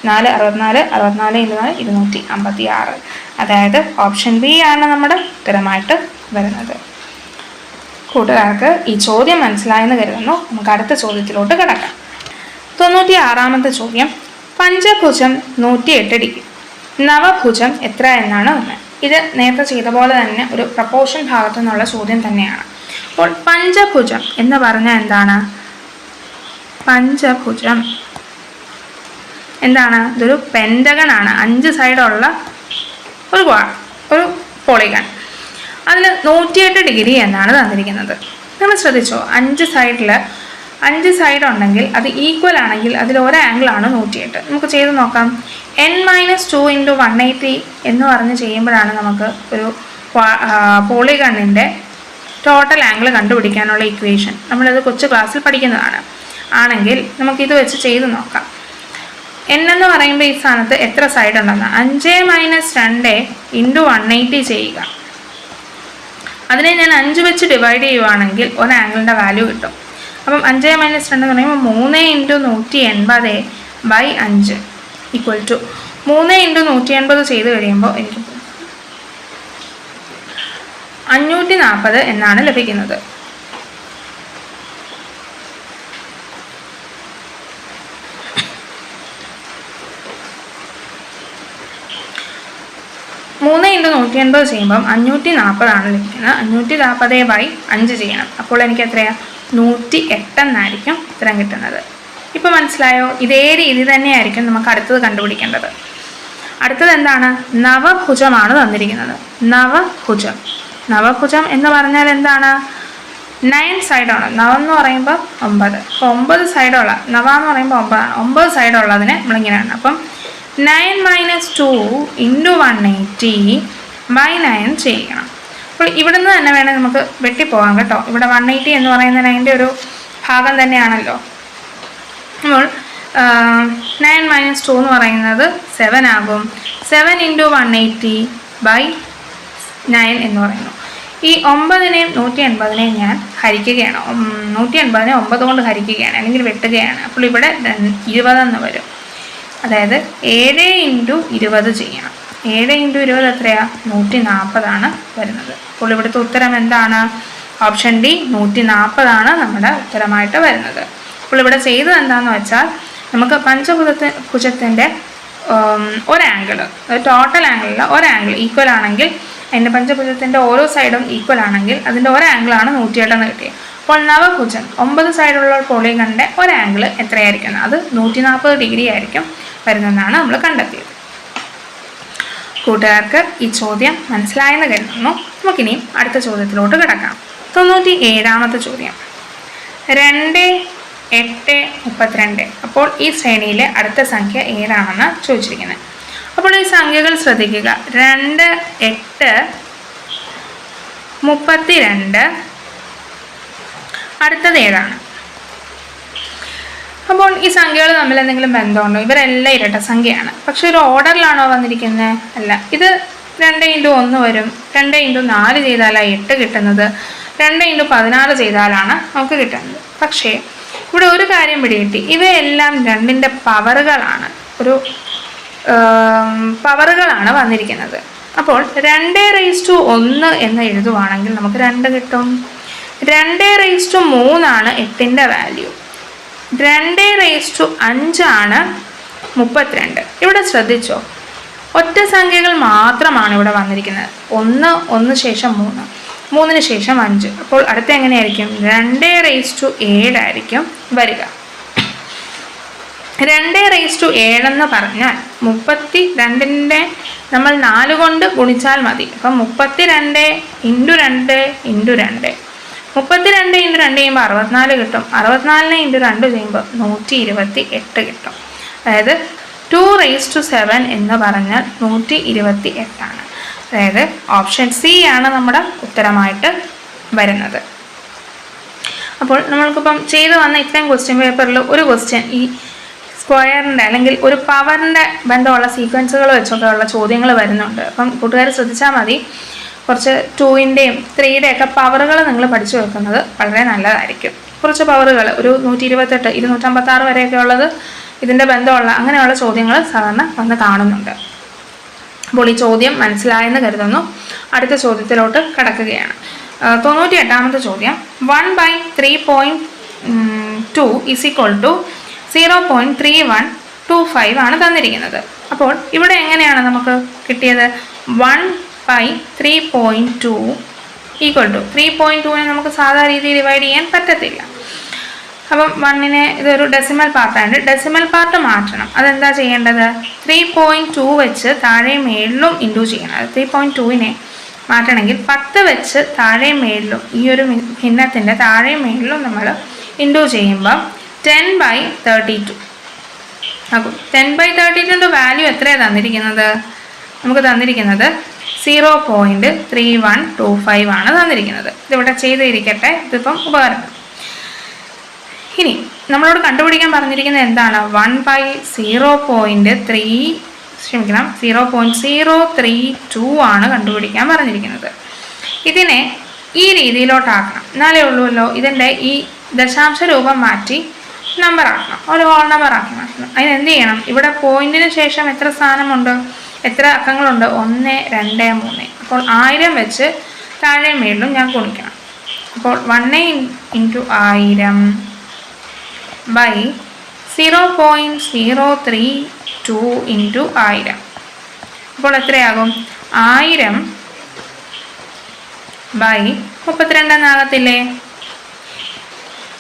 64, 64 into 4 256. അതായത് ഓപ്ഷൻ ബി ആണ് നമ്മുടെ ഉത്തരമായിട്ട് വരുന്നത്. കൂട്ടുകാർക്ക് ഈ ചോദ്യം മനസ്സിലായെന്ന് കരുതുന്നു. നമുക്ക് അടുത്ത ചോദ്യത്തിലോട്ട് കിടക്കാം. 96ാമത്തെ ചോദ്യം. പഞ്ചഭുജം 108 ഡിഗ്രി, നവഭുജം എത്ര എന്നാണ് ഒന്ന്. ഇത് നേരത്തെ ചെയ്ത പോലെ തന്നെ ഒരു പ്രപ്പോർഷൻ ഭാഗത്തു നിന്നുള്ള ചോദ്യം തന്നെയാണ്. അപ്പോൾ പഞ്ചഭുജം എന്ന് പറഞ്ഞാൽ എന്താണ്? പഞ്ചഭുജം എന്താണ്? ഇതൊരു പെൻറ്റഗൺ ആണ്. 5 സൈഡുള്ള ഒരു പോളിഗൺ. അതിന് 108 ഡിഗ്രി എന്നാണ് തന്നിരിക്കുന്നത്. നമ്മൾ ശ്രദ്ധിച്ചോ? 5 സൈഡ് ഉണ്ടെങ്കിൽ അത് ഈക്വൽ ആണെങ്കിൽ അതിൽ ഒരു ആംഗിളാണ് 108. നമുക്ക് ചെയ്ത് നോക്കാം. n-2 into 180 എന്ന് പറഞ്ഞ് ചെയ്യുമ്പോഴാണ് നമുക്ക് ഒരു പോളിഗണിൻ്റെ ടോട്ടൽ ആംഗിൾ കണ്ടുപിടിക്കാനുള്ള ഇക്വേഷൻ. നമ്മളത് കൊച്ചു ക്ലാസ്സിൽ പഠിക്കുന്നതാണ്. ആണെങ്കിൽ നമുക്കിത് വെച്ച് ചെയ്ത് നോക്കാം. n എന്ന് പറയുമ്പോൾ ഈ സ്ഥാനത്ത് എത്ര സൈഡ് ഉണ്ടെന്ന് 5 - 2 into 180 ചെയ്യുക. അതിനെ ഞാൻ 5 വെച്ച് ഡിവൈഡ് ചെയ്യുവാണെങ്കിൽ ഒരു ആംഗിളിൻ്റെ വാല്യൂ കിട്ടും. അപ്പം 5 - 2 എന്ന് പറയുമ്പോൾ 3 into 180 by 5 equal to 3 into 180 ചെയ്ത് കഴിയുമ്പോൾ എനിക്ക് 540 എന്നാണ് ലഭിക്കുന്നത്. മൂന്ന് ഇൻറ്റു 180 ചെയ്യുമ്പം 540 ആണ് ലഭിക്കുന്നത്. 540 by 5 ചെയ്യണം. അപ്പോൾ എനിക്ക് എത്രയാണ്? 108 എന്നായിരിക്കും ഉത്തരം കിട്ടുന്നത്. ഇപ്പോൾ മനസ്സിലായോ? ഇതേ രീതി തന്നെയായിരിക്കും നമുക്ക് അടുത്തത് കണ്ടുപിടിക്കേണ്ടത്. അടുത്തത് എന്താണ്? നവഭുജമാണ് തന്നിരിക്കുന്നത്. നവഭുജം എന്ന് പറഞ്ഞാൽ എന്താണ്? 9 സൈഡാണ്. നവ എന്ന് പറയുമ്പോൾ 9. അപ്പോൾ 9 സൈഡുള്ള നവ എന്ന് പറയുമ്പോൾ 9 ആണ്. 9 സൈഡുള്ളതിനെ നമ്മളിങ്ങനെയാണ്. അപ്പം 9 - 2 into 180 by 9 ചെയ്യണം. അപ്പോൾ ഇവിടെ നിന്ന് തന്നെ വേണേൽ നമുക്ക് വെട്ടിപ്പോകാം കേട്ടോ. ഇവിടെ 180 എന്ന് പറയുന്നത് അതിൻ്റെ ഒരു ഭാഗം തന്നെയാണല്ലോ. അപ്പോൾ 9 - 2 എന്ന് പറയുന്നത് 7 ആകും. 7 into 180 by 9 എന്ന് പറയുന്നു. ഈ 9നെയും 180നെയും ഞാൻ ഹരിക്കുകയാണ്. 180നെ 9 കൊണ്ട് ഹരിക്കുകയാണ്, അല്ലെങ്കിൽ വെട്ടുകയാണ്. അപ്പോൾ ഇവിടെ 20 എന്ന് വരും. അതായത് 7 into 20 ചെയ്യണം. 7 into 20 എത്രയാണ്? 140 ആണ് വരുന്നത്. അപ്പോൾ ഇവിടുത്തെ ഉത്തരം എന്താണ്? ഓപ്ഷൻ ഡി 140 നമ്മുടെ ഉത്തരമായിട്ട് വരുന്നത്. അപ്പോൾ ഇവിടെ ചെയ്തത് എന്താണെന്ന് വെച്ചാൽ നമുക്ക് പഞ്ചഭുജത്തിൻ്റെ ഒരാംഗിൾ, ടോട്ടൽ ആംഗിളിൽ ഒരാംഗിൾ ഈക്വൽ ആണെങ്കിൽ, അതിൻ്റെ പഞ്ചഭുജത്തിൻ്റെ ഓരോ സൈഡും ഈക്വൽ ആണെങ്കിൽ അതിൻ്റെ ഒരാംഗിളാണ് 108 എന്ന് കിട്ടിയത്. അപ്പോൾ നവഭുജം 9 സൈഡുള്ള പോളിഗണിൻ്റെ ഒരാംഗിൾ എത്രയായിരിക്കും? അത് 140 ഡിഗ്രി ആയിരിക്കും വരുന്നതെന്നാണ് നമ്മൾ കണ്ടെത്തിയത്. കൂട്ടുകാർക്ക് ഈ ചോദ്യം മനസ്സിലായെന്ന് കരുതുന്നു. നമുക്കിനിയും അടുത്ത ചോദ്യത്തിലോട്ട് കിടക്കാം. 97ാമത്തെ ചോദ്യം, 2, 8, 32. അപ്പോൾ ഈ ശ്രേണിയിലെ അടുത്ത സംഖ്യ ഏതാണെന്ന് ചോദിച്ചിരിക്കുന്നത്. അപ്പോൾ ഈ സംഖ്യകൾ ശ്രദ്ധിക്കുക. 2, 8, 32. അടുത്തത് ഏതാണ്? അപ്പോൾ ഈ സംഖ്യകൾ തമ്മിൽ എന്തെങ്കിലും ബന്ധമുണ്ടോ? ഇവരെല്ലാം ഇരട്ട സംഖ്യയാണ്. പക്ഷെ ഒരു ഓർഡറിലാണോ വന്നിരിക്കുന്നത്? അല്ല. ഇത് 2 × 1 വരും, 2 × 4 ചെയ്താലാണ് 8 കിട്ടുന്നത്, 2 × 16 ചെയ്താലാണ് നമുക്ക് കിട്ടുന്നത്. പക്ഷേ ഇവിടെ ഒരു കാര്യം പിടികിട്ടി, ഇവയെല്ലാം 2ൻ്റെ പവറുകളാണ്, പവറുകളാണ് വന്നിരിക്കുന്നത്. അപ്പോൾ 2⁻1 എന്ന് എഴുതുവാണെങ്കിൽ നമുക്ക് 2 കിട്ടും. 2⁻3 ആണ് 8ൻ്റെ വാല്യൂ. 2⁻5 ആണ് 32. ഇവിടെ ശ്രദ്ധിച്ചോ, ഒറ്റ സംഖ്യകൾ മാത്രമാണ് ഇവിടെ വന്നിരിക്കുന്നത്. 1 ശേഷം 3, 3 ശേഷം 5. അപ്പോൾ അടുത്ത എങ്ങനെയായിരിക്കും? 2⁻7 ആയിരിക്കും വരിക. 2⁻7 എന്ന് പറഞ്ഞാൽ 32ൻ്റെ നമ്മൾ 4 കൊണ്ട് ഗുണിച്ചാൽ മതി. അപ്പം 32 × 2 × 2, 32 × 2 ചെയ്യുമ്പോൾ 64 കിട്ടും. 64 × 2 ചെയ്യുമ്പോൾ 128 കിട്ടും. അതായത് 2⁻7 എന്ന് പറഞ്ഞാൽ 128 ആണ്. അതായത് ഓപ്ഷൻ സി ആണ് നമ്മുടെ ഉത്തരമായിട്ട് വരുന്നത്. അപ്പോൾ നമ്മൾക്കിപ്പം ചെയ്തു വന്ന ഇത്രയും ക്വസ്റ്റ്യൻ പേപ്പറിൽ ഒരു ക്വസ്റ്റ്യൻ ഈ സ്ക്വയറിൻ്റെ അല്ലെങ്കിൽ ഒരു പവറിൻ്റെ ബന്ധമുള്ള സീക്വൻസുകൾ വെച്ചൊക്കെ ഉള്ള ചോദ്യങ്ങൾ വരുന്നുണ്ട്. അപ്പം കൂട്ടുകാർ ശ്രദ്ധിച്ചാൽ മതി. കുറച്ച് 2ൻ്റെയും 3യുടെയൊക്കെ പവറുകൾ നിങ്ങൾ പഠിച്ചു വെക്കുന്നത് വളരെ നല്ലതായിരിക്കും. കുറച്ച് പവറുകൾ ഒരു 128, 256 വരെയൊക്കെ ഉള്ളത് ഇതിൻ്റെ ബന്ധമുള്ള അങ്ങനെയുള്ള ചോദ്യങ്ങൾ സാധാരണ വന്ന് കാണുന്നുണ്ട്. അപ്പോൾ ഈ ചോദ്യം മനസ്സിലായെന്ന് കരുതുന്നു. അടുത്ത ചോദ്യത്തിലോട്ട് കടക്കുകയാണ്. 98ാമത്തെ ചോദ്യം, 1/3.2 = 0.3125 ആണ് തന്നിരിക്കുന്നത്. അപ്പോൾ ഇവിടെ എങ്ങനെയാണ് നമുക്ക് കിട്ടിയത്? 1/3.2 = 3.2നെ നമുക്ക് സാധാരണ രീതിയിൽ ഡിവൈഡ് ചെയ്യാൻ പറ്റത്തില്ല. അപ്പം 1നെ ഇതൊരു ഡെസിമൽ പാർട്ടാണ്, ഡെസിമൽ പാർട്ട് മാറ്റണം. അതെന്താ ചെയ്യേണ്ടത്? 3.2 വെച്ച് താഴെയും മേളിലും ഇൻറ്റു ചെയ്യണം. അത് 3.2നെ മാറ്റണമെങ്കിൽ 10 വെച്ച് താഴെയും മേളിലും, ഈ ഒരു ഭിന്നത്തിൻ്റെ താഴെയും മേളിലും നമ്മൾ ഇൻറ്റു ചെയ്യുമ്പം 10/32 ആകും. 10/32ൻ്റെ വാല്യൂ എത്രയാണ് തന്നിരിക്കുന്നത്? നമുക്ക് തന്നിരിക്കുന്നത് 0.3125 ആണ് തന്നിരിക്കുന്നത്. ഇതിവിടെ ചെയ്തിരിക്കട്ടെ, ഇതിപ്പം ഉപകാരപ്പെടും. ഇനി നമ്മളോട് കണ്ടുപിടിക്കാൻ പറഞ്ഞിരിക്കുന്നത് എന്താണ്? 0.032 ആണ് കണ്ടുപിടിക്കാൻ പറഞ്ഞിരിക്കുന്നത്. ഇതിനെ ഈ രീതിയിലോട്ടാക്കണം, എന്നാലേ ഉള്ളൂല്ലോ ഇതിൻ്റെ ഈ ദശാംശ രൂപം മാറ്റി നമ്പർ ആക്കണം, ഒരു ഹോൾ നമ്പർ ആക്കി മാറ്റണം. അതിനെന്ത് ചെയ്യണം? ഇവിടെ പോയിന്റിന് ശേഷം എത്ര സ്ഥാനമുണ്ട്, എത്ര അക്കങ്ങളുണ്ട്? 1, 2, 3. അപ്പോൾ 1000 വെച്ച് താഴെ മേളിലും ഞാൻ ഗുണിക്കണം. അപ്പോൾ 1 × 1000 by 0.032 × 1000. അപ്പോൾ എത്രയാകും? 1000 by 32 എന്നാകത്തില്ലേ?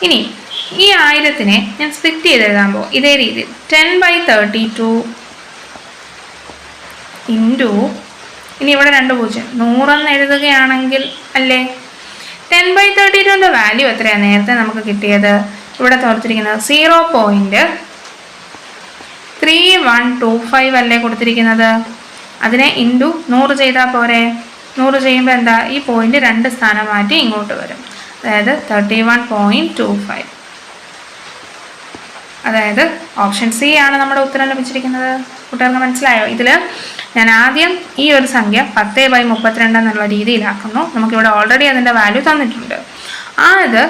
ഇനി ഈ 1000നെ ഞാൻ സ്പ്ലിറ്റ് ചെയ്ത് എഴുതാൻ പോകും ഇതേ രീതിയിൽ. 10/32 ഇൻറ്റു, ഇനി ഇവിടെ 2 0, 100 എന്ന് എഴുതുകയാണെങ്കിൽ അല്ലേ? 10/32ൻ്റെ വാല്യൂ എത്രയാണ് നേരത്തെ നമുക്ക് കിട്ടിയത്? ഇവിടെ തോർത്തിരിക്കുന്നത് 0.3125 അല്ലേ കൊടുത്തിരിക്കുന്നത്? അതിനെ ഇൻറ്റു 100 ചെയ്താൽ പോരെ? 100 ചെയ്യുമ്പോൾ എന്താ? ഈ പോയിന്റ് 2 സ്ഥാനം മാറ്റി ഇങ്ങോട്ട് വരും. അതായത് 31.25. അതായത് ഓപ്ഷൻ സി ആണ് നമ്മുടെ ഉത്തരം ലഭിച്ചിരിക്കുന്നത്. കൂട്ടുകാർക്ക് മനസ്സിലായോ? ഇതിൽ ഞാൻ ആദ്യം ഈ ഒരു സംഖ്യ 10/32 എന്നുള്ള രീതിയിലാക്കുന്നു. നമുക്കിവിടെ ഓൾറെഡി അതിൻ്റെ വാല്യൂ തന്നിട്ടുണ്ട്. ഇത്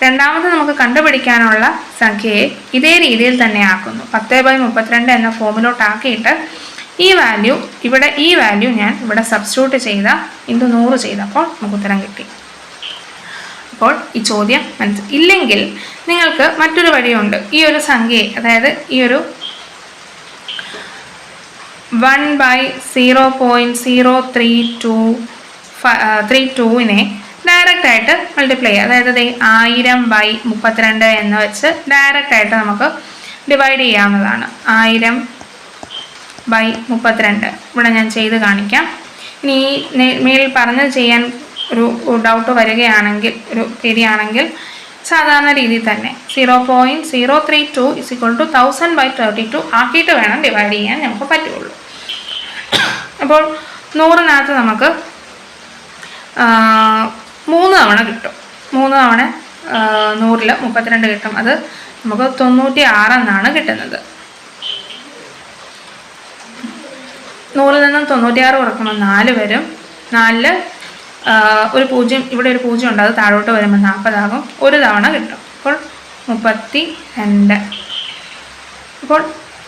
രണ്ടാമത് നമുക്ക് കണ്ടുപിടിക്കാനുള്ള സംഖ്യയെ ഇതേ രീതിയിൽ തന്നെ ആക്കുന്നു. 10/32 എന്ന ഫോമിലോട്ടാക്കിയിട്ട് ഈ വാല്യൂ ഇവിടെ, ഈ വാല്യൂ ഞാൻ ഇവിടെ സബ്സ്റ്റിറ്റ്യൂട്ട് ചെയ്ത ഇൻറ്റു 100 ചെയ്തപ്പോൾ നമുക്ക് ഉത്തരം കിട്ടി. അപ്പോൾ ഈ ചോദ്യം ഇല്ലെങ്കിൽ നിങ്ങൾക്ക് മറ്റൊരു വഴിയുണ്ട്. ഈ ഒരു സംഖ്യയെ, അതായത് ഈ ഒരു 1/0.032നെ ഡയറക്റ്റ് ആയിട്ട് മൾട്ടിപ്ലൈ ചെയ്യുക. അതായത് 1000/32 എന്ന് വെച്ച് ഡയറക്റ്റ് ആയിട്ട് നമുക്ക് ഡിവൈഡ് ചെയ്യാവുന്നതാണ്. 1000/32 ഇവിടെ ഞാൻ ചെയ്ത് കാണിക്കാം. ഇനി മേൽ പറഞ്ഞത് ചെയ്യാൻ ഒരു ഡൗട്ട് വരികയാണെങ്കിൽ, ഒരു പേടിയാണെങ്കിൽ സാധാരണ രീതിയിൽ തന്നെ 0.032 = 1000/32 ആക്കിയിട്ട് വേണം ഡിവൈഡ് ചെയ്യാൻ നമുക്ക് പറ്റുള്ളൂ. അപ്പോൾ 100-നകത്ത് നമുക്ക് 3 തവണ കിട്ടും. 3 തവണ 100-ൽ 32 കിട്ടും. അത് നമുക്ക് 96 എന്നാണ് കിട്ടുന്നത്. 100-ൽ നിന്നും 96 കുറക്കുമ്പോൾ 4 വരും. 4-ൽ ഒരു 0, ഇവിടെ ഒരു 0 ഉണ്ട്, അത് താഴോട്ട് വരുമ്പോൾ 40 ആകും. ഒരു തവണ കിട്ടും. അപ്പോൾ 32. അപ്പോൾ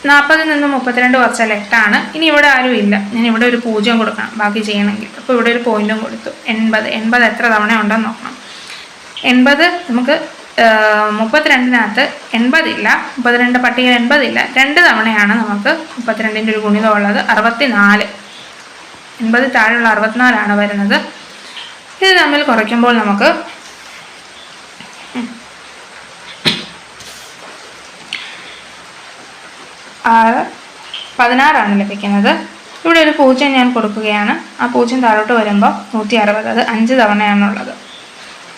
40-ൽ നിന്നും 32 കുറച്ചാൽ 8 ആണ്. ഇനി ഇവിടെ ആരും ഇല്ല, ഞാൻ ഇവിടെ ഒരു 0 കൊടുക്കണം ബാക്കി ചെയ്യണമെങ്കിൽ. അപ്പോൾ ഇവിടെ ഒരു പോയിന്റും കൊടുത്തു. 80 എത്ര തവണ ഉണ്ടെന്ന് നോക്കണം. 80 നമുക്ക് 32-നകത്ത് 80 ഇല്ല, 32 പട്ടികയിൽ 80 ഇല്ല. 2 തവണയാണ് നമുക്ക് 32-ൻ്റെ ഒരു ഗുണിതം ഉള്ളത്. 64. 80 താഴെയുള്ള 64 വരുന്നത്. ഇത് തമ്മിൽ കുറയ്ക്കുമ്പോൾ നമുക്ക് 16 ലഭിക്കുന്നത്. ഇവിടെ ഒരു 0 ഞാൻ കൊടുക്കുകയാണ്. ആ 0 താഴോട്ട് വരുമ്പോൾ 160, അത് 5 തവണയാണുള്ളത്.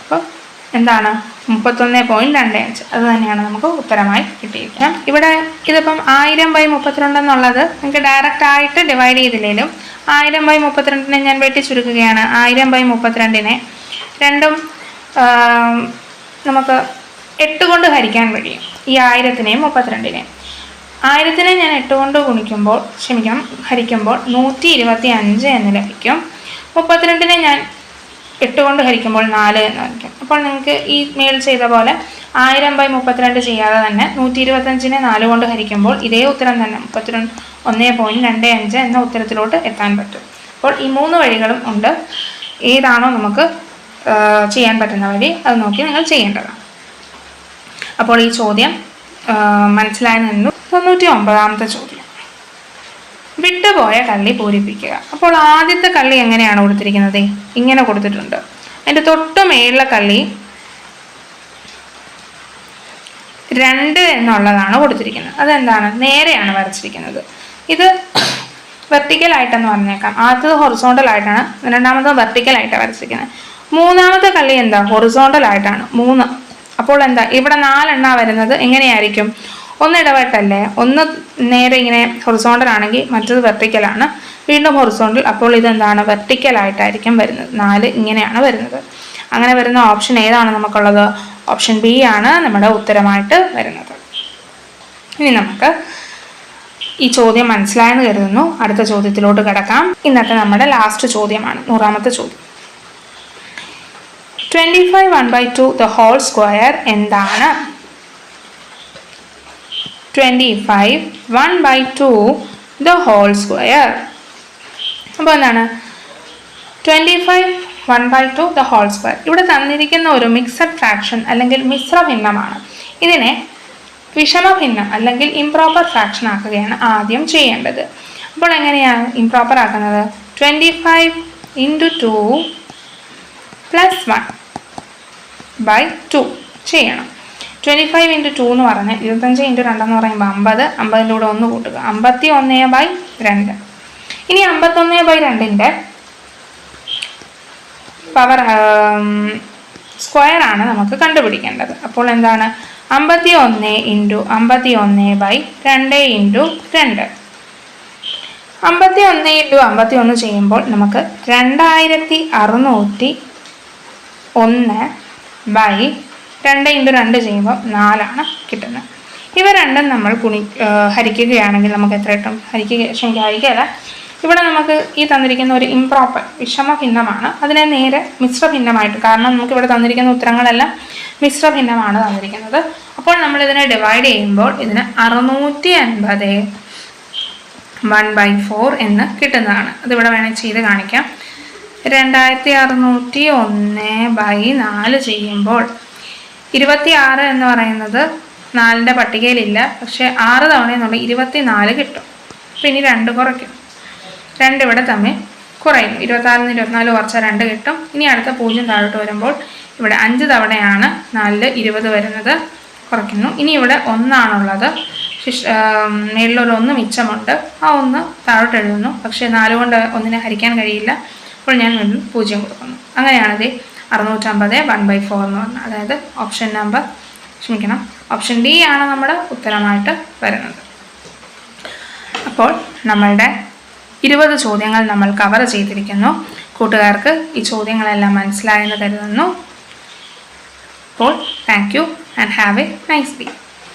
അപ്പോൾ എന്താണ് 31.25. അത് തന്നെയാണ് നമുക്ക് ഉത്തരമായി കിട്ടിയിരിക്കാം. ഇവിടെ ഇതിപ്പം 1000/32 എന്നുള്ളത് നിങ്ങൾക്ക് ഡയറക്റ്റ് ആയിട്ട് ഡിവൈഡ് ചെയ്തില്ലെങ്കിലും 1000/32നെ ഞാൻ വെട്ടി ചുരുക്കുകയാണ്. 1000/32നെ രണ്ടും നമുക്ക് 8 കൊണ്ട് ഹരിക്കാൻ കഴിയും. ഈ 1000-നെയും 32-നെയും 1000-നെ ഞാൻ 8 കൊണ്ട് ഹരിക്കുമ്പോൾ 125 എന്ന് ലഭിക്കും. 32-നെ ഞാൻ 8 കൊണ്ട് ഹരിക്കുമ്പോൾ 4 എന്ന് ലഭിക്കും. അപ്പോൾ നിങ്ങൾക്ക് ഈ മേൽ ചെയ്ത പോലെ 1000/32 ചെയ്യാതെ തന്നെ 125-നെ 4 കൊണ്ട് ഹരിക്കുമ്പോൾ ഇതേ ഉത്തരം തന്നെ 31.25 എന്ന ഉത്തരത്തിലോട്ട് എത്താൻ പറ്റും. അപ്പോൾ ഈ 3 വഴികളും ഉണ്ട്. ഏതാണോ നമുക്ക് ചെയ്യാൻ പറ്റുന്ന വഴി അത് നോക്കി നിങ്ങൾ ചെയ്യേണ്ടതാണ്. അപ്പോൾ ഈ ചോദ്യം മനസ്സിലായെന്ന് നിന്നു. 99-ാമത്തെ ചോദ്യം, വിട്ടുപോയ കള്ളി പൂരിപ്പിക്കുക. അപ്പോൾ ആദ്യത്തെ കള്ളി എങ്ങനെയാണ് കൊടുത്തിരിക്കുന്നത്? ഇങ്ങനെ കൊടുത്തിട്ടുണ്ട്. അതിൻ്റെ തൊട്ട് മേളിലെ കള്ളി 2 എന്നുള്ളതാണ് കൊടുത്തിരിക്കുന്നത്. അതെന്താണ്? നേരെയാണ് വരച്ചിരിക്കുന്നത്. ഇത് വെർട്ടിക്കലായിട്ടെന്ന് പറഞ്ഞേക്കാം. ആദ്യത് ഹൊറിസോണ്ടൽ ആയിട്ടാണ്, രണ്ടാമത് വെർട്ടിക്കലായിട്ടാണ് വരച്ചിരിക്കുന്നത്. മൂന്നാമത്തെ കള്ളി എന്താ? ഹൊറിസോണ്ടൽ ആയിട്ടാണ് 3. അപ്പോൾ എന്താ ഇവിടെ 4 എണ്ണ വരുന്നത്? എങ്ങനെയായിരിക്കും? ഒന്ന് ഇടവിട്ടല്ലേ, ഒന്ന് നേരെ ഇങ്ങനെ ഹൊറിസോണ്ടൽ ആണെങ്കിൽ മറ്റത് വെർട്ടിക്കലാണ്, വീണ്ടും ഹൊറിസോണ്ടൽ. അപ്പോൾ ഇതെന്താണ്? വെർട്ടിക്കലായിട്ടായിരിക്കും വരുന്നത്. 4 ഇങ്ങനെയാണ് വരുന്നത്. അങ്ങനെ വരുന്ന ഓപ്ഷൻ ഏതാണ് നമുക്കുള്ളത്? ഓപ്ഷൻ ബി ആണ് നമ്മുടെ ഉത്തരമായിട്ട് വരുന്നത്. ഇനി നമുക്ക് ഈ ചോദ്യം മനസ്സിലായെന്ന് കരുതുന്നു. അടുത്ത ചോദ്യത്തിലോട്ട് കിടക്കാം. ഇന്നത്തെ നമ്മുടെ ലാസ്റ്റ് ചോദ്യമാണ്, 100-ാമത്തെ ചോദ്യം. 25 1/2 the whole square എന്താണ്? 25 1/2 the whole square. അപ്പോൾ എന്താണ് 25 1/2 the whole square? ഇവിടെ തന്നിരിക്കുന്ന ഒരു മിക്സഡ് ഫ്രാക്ഷൻ അല്ലെങ്കിൽ മിശ്ര ഭിന്നമാണ്. ഇതിനെ വിഷമഭിന്നം അല്ലെങ്കിൽ ഇംപ്രോപ്പർ ഫ്രാക്ഷൻ ആക്കുകയാണ് ആദ്യം ചെയ്യേണ്ടത്. അപ്പോൾ എങ്ങനെയാണ് ഇംപ്രോപ്പർ ആക്കുന്നത്? 25 × 2 + 1/2 ചെയ്യണം. 25 × 2 എന്ന് പറഞ്ഞാൽ 25 × 2 എന്ന് പറയുമ്പോൾ 50. 50-ൻ്റെ കൂടെ 1 കൂട്ടുക, 51/2. ഇനി 51/2-ൻ്റെ പവർ സ്ക്വയർ ആണ് നമുക്ക് കണ്ടുപിടിക്കേണ്ടത്. അപ്പോൾ എന്താണ്? 51 × 51/2 × 2. 51 × 51 ചെയ്യുമ്പോൾ നമുക്ക് 2601/2 × 2 ചെയ്യുമ്പോൾ 4 കിട്ടുന്നത്. ഇവ രണ്ടും നമ്മൾ ഹരിക്കുകയാണെങ്കിൽ നമുക്ക് എത്ര കിട്ടും? ഹരിക്കുകയല്ല, ഇവിടെ നമുക്ക് ഈ തന്നിരിക്കുന്ന ഒരു ഇംപ്രോപ്പർ വിഷമഭിന്നമാണ്. അതിനെ നേരെ മിശ്രഭിന്നമായിട്ട്, കാരണം നമുക്ക് ഇവിടെ തന്നിരിക്കുന്ന ഉത്തരങ്ങളെല്ലാം മിശ്രഭിന്നമാണ് തന്നിരിക്കുന്നത്. അപ്പോൾ നമ്മൾ ഇതിനെ ഡിവൈഡ് ചെയ്യുമ്പോൾ ഇതിന് 650 1/4 എന്ന് കിട്ടുന്നതാണ്. അതിവിടെ വേണമെങ്കിൽ ചെയ്ത് കാണിക്കാം. 2601/4 ചെയ്യുമ്പോൾ 26 എന്ന് പറയുന്നത് 4ൻ്റെ പട്ടികയിലില്ല. പക്ഷേ 6 തവണ എന്നുള്ള 24 കിട്ടും. അപ്പോൾ ഇനി 2 കുറയ്ക്കും. 2 ഇവിടെ തമ്മിൽ കുറയും. 26 24 കുറച്ചാൽ 2 കിട്ടും. ഇനി അടുത്ത 0 താഴോട്ട് വരുമ്പോൾ ഇവിടെ 5 തവണയാണ് 4 20 വരുന്നത്. കുറയ്ക്കുന്നു. ഇനി ഇവിടെ 1 ആണുള്ളത്. മേളിലൊരു 1 മിച്ചമുണ്ട്. ആ 1 താഴോട്ട് എഴുതുന്നു. പക്ഷേ 4 കൊണ്ട് 1നെ ഹരിക്കാൻ കഴിയില്ല. അപ്പോൾ ഞാൻ വീണ്ടും 0 കൊടുക്കുന്നു. അങ്ങനെയാണിത് 650 1/4 എന്ന് പറഞ്ഞത്. അതായത് ഓപ്ഷൻ ഡി ആണ് നമ്മുടെ ഉത്തരമായിട്ട് വരുന്നത്. അപ്പോൾ നമ്മളുടെ 20 ചോദ്യങ്ങൾ നമ്മൾ കവർ ചെയ്തിരിക്കുന്നു. കൂട്ടുകാർക്ക് ഈ ചോദ്യങ്ങളെല്ലാം മനസ്സിലായെന്ന് കരുതുന്നു. അപ്പോൾ thank you and have A nice day.